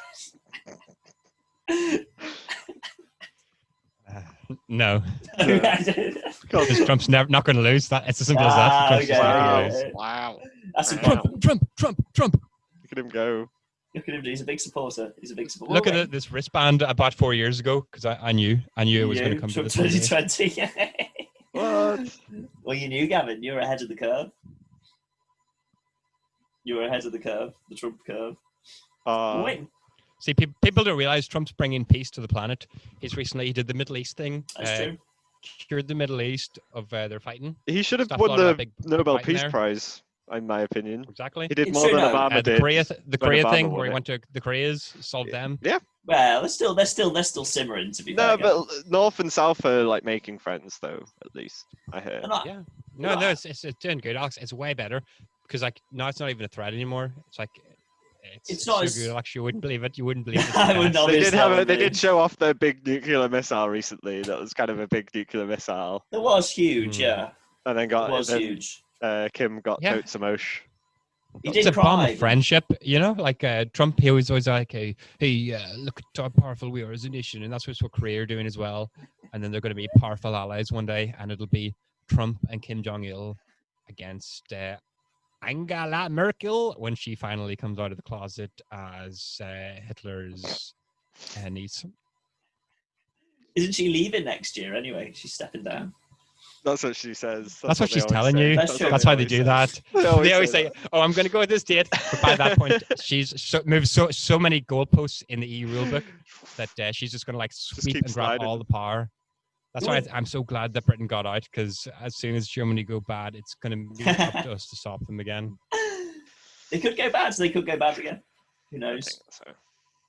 [SPEAKER 1] No. Because Trump's not going to lose. It's as simple as that.
[SPEAKER 4] Okay.
[SPEAKER 3] Wow.
[SPEAKER 4] That's
[SPEAKER 1] Trump.
[SPEAKER 3] Look at him go.
[SPEAKER 4] Look at him. He's a big supporter.
[SPEAKER 1] Look at this wristband about 4 years ago, because I knew it was going to come to this
[SPEAKER 4] 2020.
[SPEAKER 3] What?
[SPEAKER 4] Well, you knew, Gavin. You were ahead of the curve. The Trump curve. Wait.
[SPEAKER 1] See, people don't realize Trump's bringing peace to the planet. He did the Middle East thing.
[SPEAKER 4] That's true.
[SPEAKER 1] Cured the Middle East of their fighting.
[SPEAKER 3] He should have won the Nobel Peace Prize, in my opinion.
[SPEAKER 1] Exactly.
[SPEAKER 3] He did more than Obama did.
[SPEAKER 1] The Korea thing, where he went to the Koreas, solved them.
[SPEAKER 3] Yeah.
[SPEAKER 4] Well, they're still simmering, to be fair.
[SPEAKER 3] No, but North and South are like making friends, though. At least I heard.
[SPEAKER 1] Yeah. No, it's doing good, Alex. It's way better because now it's not even a threat anymore. It's like. It's not so good. Actually, you wouldn't believe it. You wouldn't believe it.
[SPEAKER 4] I would not.
[SPEAKER 3] They did show off their big nuclear missile recently. That was kind of a big nuclear missile.
[SPEAKER 4] It was huge, yeah.
[SPEAKER 3] And then
[SPEAKER 4] huge.
[SPEAKER 3] Kim got notes of motion.
[SPEAKER 1] It's a bomb of friendship, like Trump. He was always like, "Hey, look at how powerful we are as a nation," and that's what Korea are doing as well. And then they're going to be powerful allies one day, and it'll be Trump and Kim Jong-il against Angela Merkel when she finally comes out of the closet as Hitler's niece.
[SPEAKER 4] Isn't she leaving next year anyway? She's stepping down.
[SPEAKER 3] That's what she says.
[SPEAKER 1] That's what she's telling you. That's why they do that. They always say, "Oh, I'm going to go with this date." But by that point, she's moved so many goalposts in the EU rulebook that she's just going to sweep and grab all the power. That's why I'm so glad that Britain got out, because as soon as Germany go bad, it's going to be up to us to stop them again.
[SPEAKER 4] They could go bad, so they could go bad again. Who knows?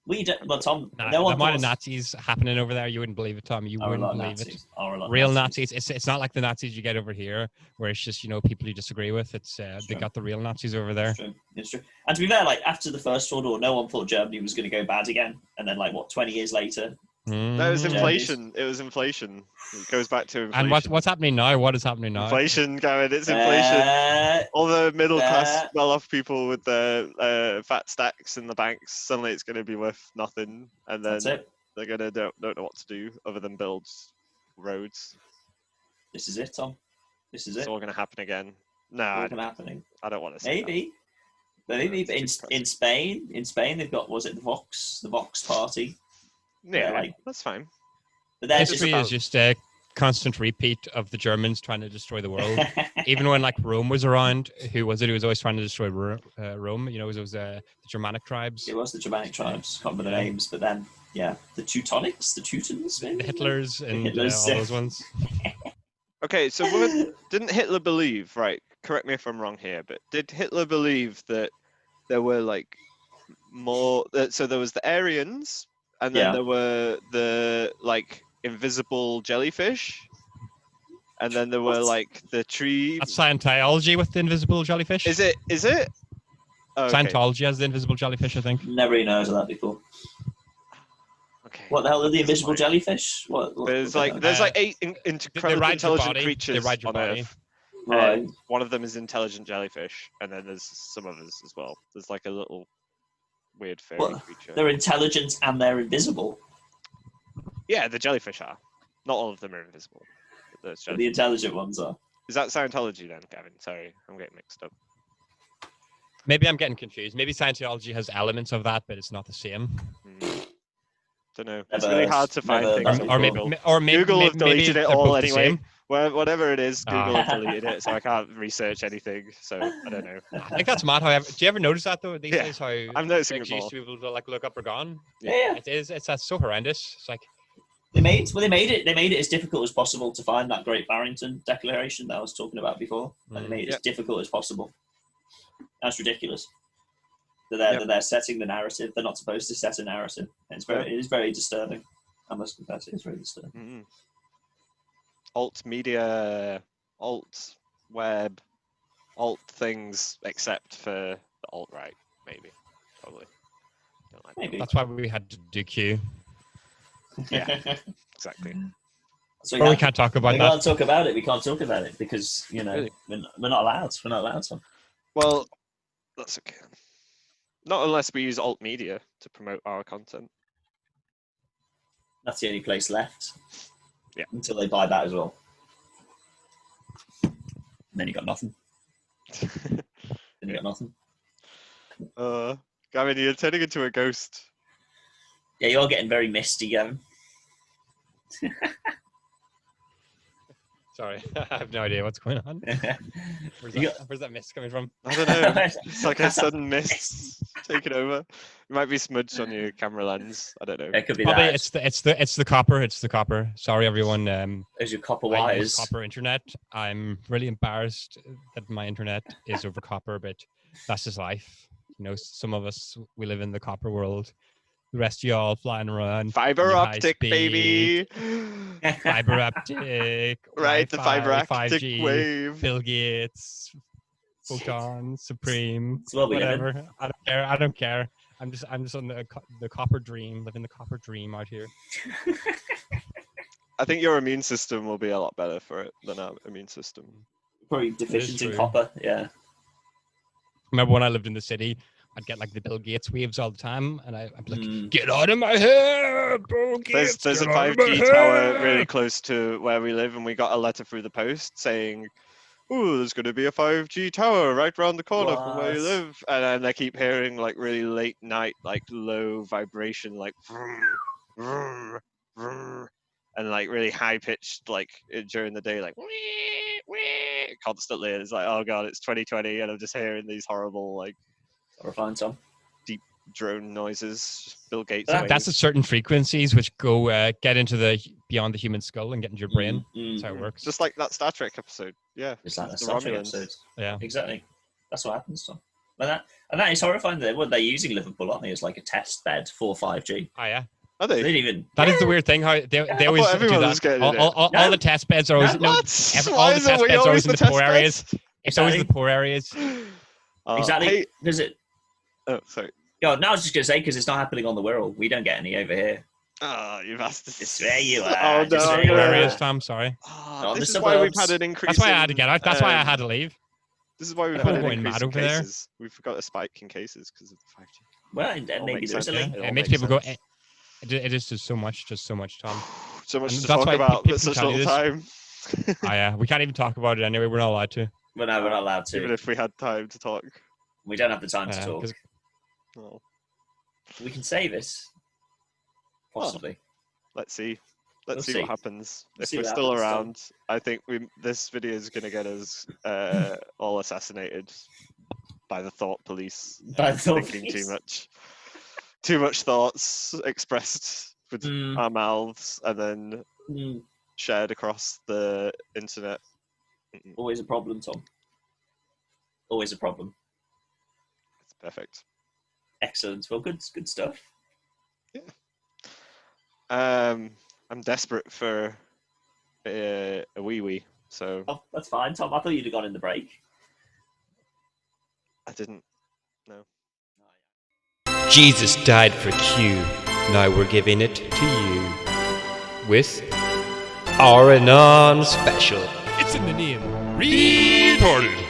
[SPEAKER 4] We don't. Well, Tom,
[SPEAKER 1] no one. The amount of Nazis happening over there, you wouldn't believe it, Tom. You wouldn't believe it. Real Nazis. It's not like the Nazis you get over here, where it's just people you disagree with. It's they got the real Nazis over there.
[SPEAKER 4] It's true. And to be fair, after the First World War, no one thought Germany was going to go bad again. And then 20 years later.
[SPEAKER 3] No, it was inflation. It was inflation. It goes back to inflation.
[SPEAKER 1] And what's happening now? What is happening now?
[SPEAKER 3] Inflation, Gavin. It's inflation. All the middle class, well-off people with their fat stacks in the banks, suddenly it's going to be worth nothing, and then they're going to don't know what to do other than build roads.
[SPEAKER 4] This is it, Tom. This is it.
[SPEAKER 3] It's all going to happen again. No,
[SPEAKER 4] happening.
[SPEAKER 3] I don't want to say
[SPEAKER 4] maybe. But in Spain, they've got the Vox Party.
[SPEAKER 3] Yeah, that's fine.
[SPEAKER 1] But history is just a constant repeat of the Germans trying to destroy the world. Even when Rome was around, who was it who was always trying to destroy Rome? It was the Germanic tribes.
[SPEAKER 4] It was the Germanic tribes. Can't remember the names, but then the Teutonics, the Teutons, maybe?
[SPEAKER 1] The Hitlers and all those ones.
[SPEAKER 3] Okay, so didn't Hitler believe? Right, correct me if I'm wrong here, but did Hitler believe that there were more? So there was the Aryans. And then there were the invisible jellyfish, and then there were the tree.
[SPEAKER 1] That's Scientology with the invisible jellyfish.
[SPEAKER 3] Is it? Oh, okay.
[SPEAKER 1] Scientology has the invisible jellyfish, I think.
[SPEAKER 4] Never even heard of that before.
[SPEAKER 3] Okay.
[SPEAKER 4] What the hell are the invisible jellyfish? What
[SPEAKER 3] there's 8 incredibly intelligent creatures on Earth.
[SPEAKER 4] Right.
[SPEAKER 3] One of them is intelligent jellyfish, and then there's some others as well. There's a little weird fairy creature.
[SPEAKER 4] They're intelligent and they're invisible.
[SPEAKER 3] Yeah, the jellyfish are. Not all of them are invisible.
[SPEAKER 4] The intelligent ones are.
[SPEAKER 3] Is that Scientology then, Gavin? Sorry, I'm getting mixed up.
[SPEAKER 1] Maybe I'm getting confused. Maybe Scientology has elements of that, but it's not the same.
[SPEAKER 3] Don't know. It's really hard to find things
[SPEAKER 1] or maybe
[SPEAKER 3] Google have deleted it all anyway.
[SPEAKER 1] Well,
[SPEAKER 3] whatever it is, Google have deleted it, so I can't research anything. So I don't know.
[SPEAKER 1] I think that's mad. However, do you ever notice that though? These days, how
[SPEAKER 3] I'm noticing it more.
[SPEAKER 1] Used to be able to look up or gone.
[SPEAKER 4] Yeah.
[SPEAKER 1] It is. That's so horrendous. It's
[SPEAKER 4] they made it as difficult as possible to find that great Barrington Declaration that I was talking about before. And they made it as difficult as possible. That's ridiculous. They're setting the narrative. They're not supposed to set a narrative. It is very disturbing. I must confess, it's very disturbing.
[SPEAKER 3] Mm-hmm. Alt media, alt web, alt things, except for the alt right, maybe, probably.
[SPEAKER 4] Maybe.
[SPEAKER 1] That's why we had to do Q.
[SPEAKER 3] Yeah, exactly.
[SPEAKER 4] So
[SPEAKER 1] we can't talk about that.
[SPEAKER 4] We can't talk about it. We can't talk about it because really? we're not allowed. We're not allowed to.
[SPEAKER 3] Well, that's okay. Not unless we use alt media to promote our content.
[SPEAKER 4] That's the only place left.
[SPEAKER 3] Yeah.
[SPEAKER 4] Until they buy that as well. And then you got nothing. Then you got nothing.
[SPEAKER 3] Gavin, you're turning into a ghost.
[SPEAKER 4] Yeah, you're getting very misty, Gavin.
[SPEAKER 1] Sorry, I have no idea what's going on. Where's that mist coming from?
[SPEAKER 3] I don't know. It's like a sudden mist taking over. It might be smudged on your camera lens. I don't know.
[SPEAKER 4] It could be
[SPEAKER 1] Probably
[SPEAKER 4] that.
[SPEAKER 1] it's the copper. It's the copper. Sorry, everyone.
[SPEAKER 4] There's your copper
[SPEAKER 1] I
[SPEAKER 4] wires.
[SPEAKER 1] use copper internet. I'm really embarrassed that my internet is over copper, but that's just life. You know, some of us we live in the copper world. The rest of y'all flying around.
[SPEAKER 3] Fiber optic, baby.
[SPEAKER 1] Fiber optic.
[SPEAKER 3] Right, the fiber optic
[SPEAKER 1] 5G,
[SPEAKER 3] wave.
[SPEAKER 1] Bill Gates, Photon, Supreme,
[SPEAKER 4] whatever.
[SPEAKER 1] I don't care. I'm just on the copper dream, living the copper dream out here.
[SPEAKER 3] I think your immune system will be a lot better for it than our immune system.
[SPEAKER 4] Probably deficient in copper, yeah.
[SPEAKER 1] Remember when I lived in the city, I'd get like the Bill Gates waves all the time, and I'd be like, "Get out of my head, Bill Gates!"
[SPEAKER 3] There's a 5G tower really close to where we live, and we got a letter through the post saying, "Oh, there's going to be a 5G tower right around the corner from where you live." And then I keep hearing like really late night, like low vibration, like vroom, vroom, vroom, and like really high pitched, like during the day, like wee, wee, constantly. And it's like, oh god, it's 2020, and I'm just hearing these horrible like.
[SPEAKER 4] Horrifying, Tom.
[SPEAKER 3] Deep drone noises. Bill Gates.
[SPEAKER 1] That's at certain frequencies which go get into the beyond the human skull and get into your brain. That's how it works.
[SPEAKER 3] Just like that Star Trek episode. Yeah.
[SPEAKER 4] It's like that Star Trek episode.
[SPEAKER 1] Yeah.
[SPEAKER 4] Exactly. That's what happens, Tom. And that is horrifying. What they're using Liverpool, aren't they, as like a test bed for 5G.
[SPEAKER 1] Oh yeah.
[SPEAKER 3] Are they?
[SPEAKER 4] They didn't even.
[SPEAKER 1] That is the weird thing. How they always do that. All the test beds are always all the test beds are always in the poor areas. It's always in the poor areas.
[SPEAKER 4] Exactly. Does it?
[SPEAKER 3] Oh, sorry.
[SPEAKER 4] No, I was just going to say, because it's not happening on the world. We don't get any over here.
[SPEAKER 3] Oh, you've asked us.
[SPEAKER 4] It's where you are.
[SPEAKER 3] Oh, no.
[SPEAKER 1] Poor areas, Tom, sorry.
[SPEAKER 3] This is why we've had an increase.
[SPEAKER 1] That's why I had to get out. That's why I had to leave.
[SPEAKER 3] This is why we've had an increase in cases. We've got a spike in cases because of the 5G.
[SPEAKER 4] Well, maybe there's a link.
[SPEAKER 1] It makes people go, it is just so much, Tom.
[SPEAKER 3] So much to talk about, but such little time.
[SPEAKER 1] Oh, yeah. We can't even talk about it anyway. We're not allowed to.
[SPEAKER 4] Well, no, we're not allowed to.
[SPEAKER 3] Even if we had time to talk.
[SPEAKER 4] We don't have the time to talk.
[SPEAKER 3] Oh.
[SPEAKER 4] We can save it. Possibly.
[SPEAKER 3] Well, let's see. Let's see what happens. If we're
[SPEAKER 4] what
[SPEAKER 3] still
[SPEAKER 4] happens,
[SPEAKER 3] around, I think this video is going to get us all assassinated by the thought police.
[SPEAKER 4] By the thought
[SPEAKER 3] thinking
[SPEAKER 4] police.
[SPEAKER 3] too much. Too much thoughts expressed with our mouths and then shared across the internet.
[SPEAKER 4] Always a problem, Tom. Always a problem.
[SPEAKER 3] It's perfect.
[SPEAKER 4] Excellent. Well, good stuff.
[SPEAKER 3] Yeah. I'm desperate for a wee, so.
[SPEAKER 4] Oh, that's fine, Tom. I thought you'd have gone in the break.
[SPEAKER 3] I didn't. No.
[SPEAKER 1] Jesus died for Q. Now we're giving it to you with R Anon Special. It's in the name. Reported.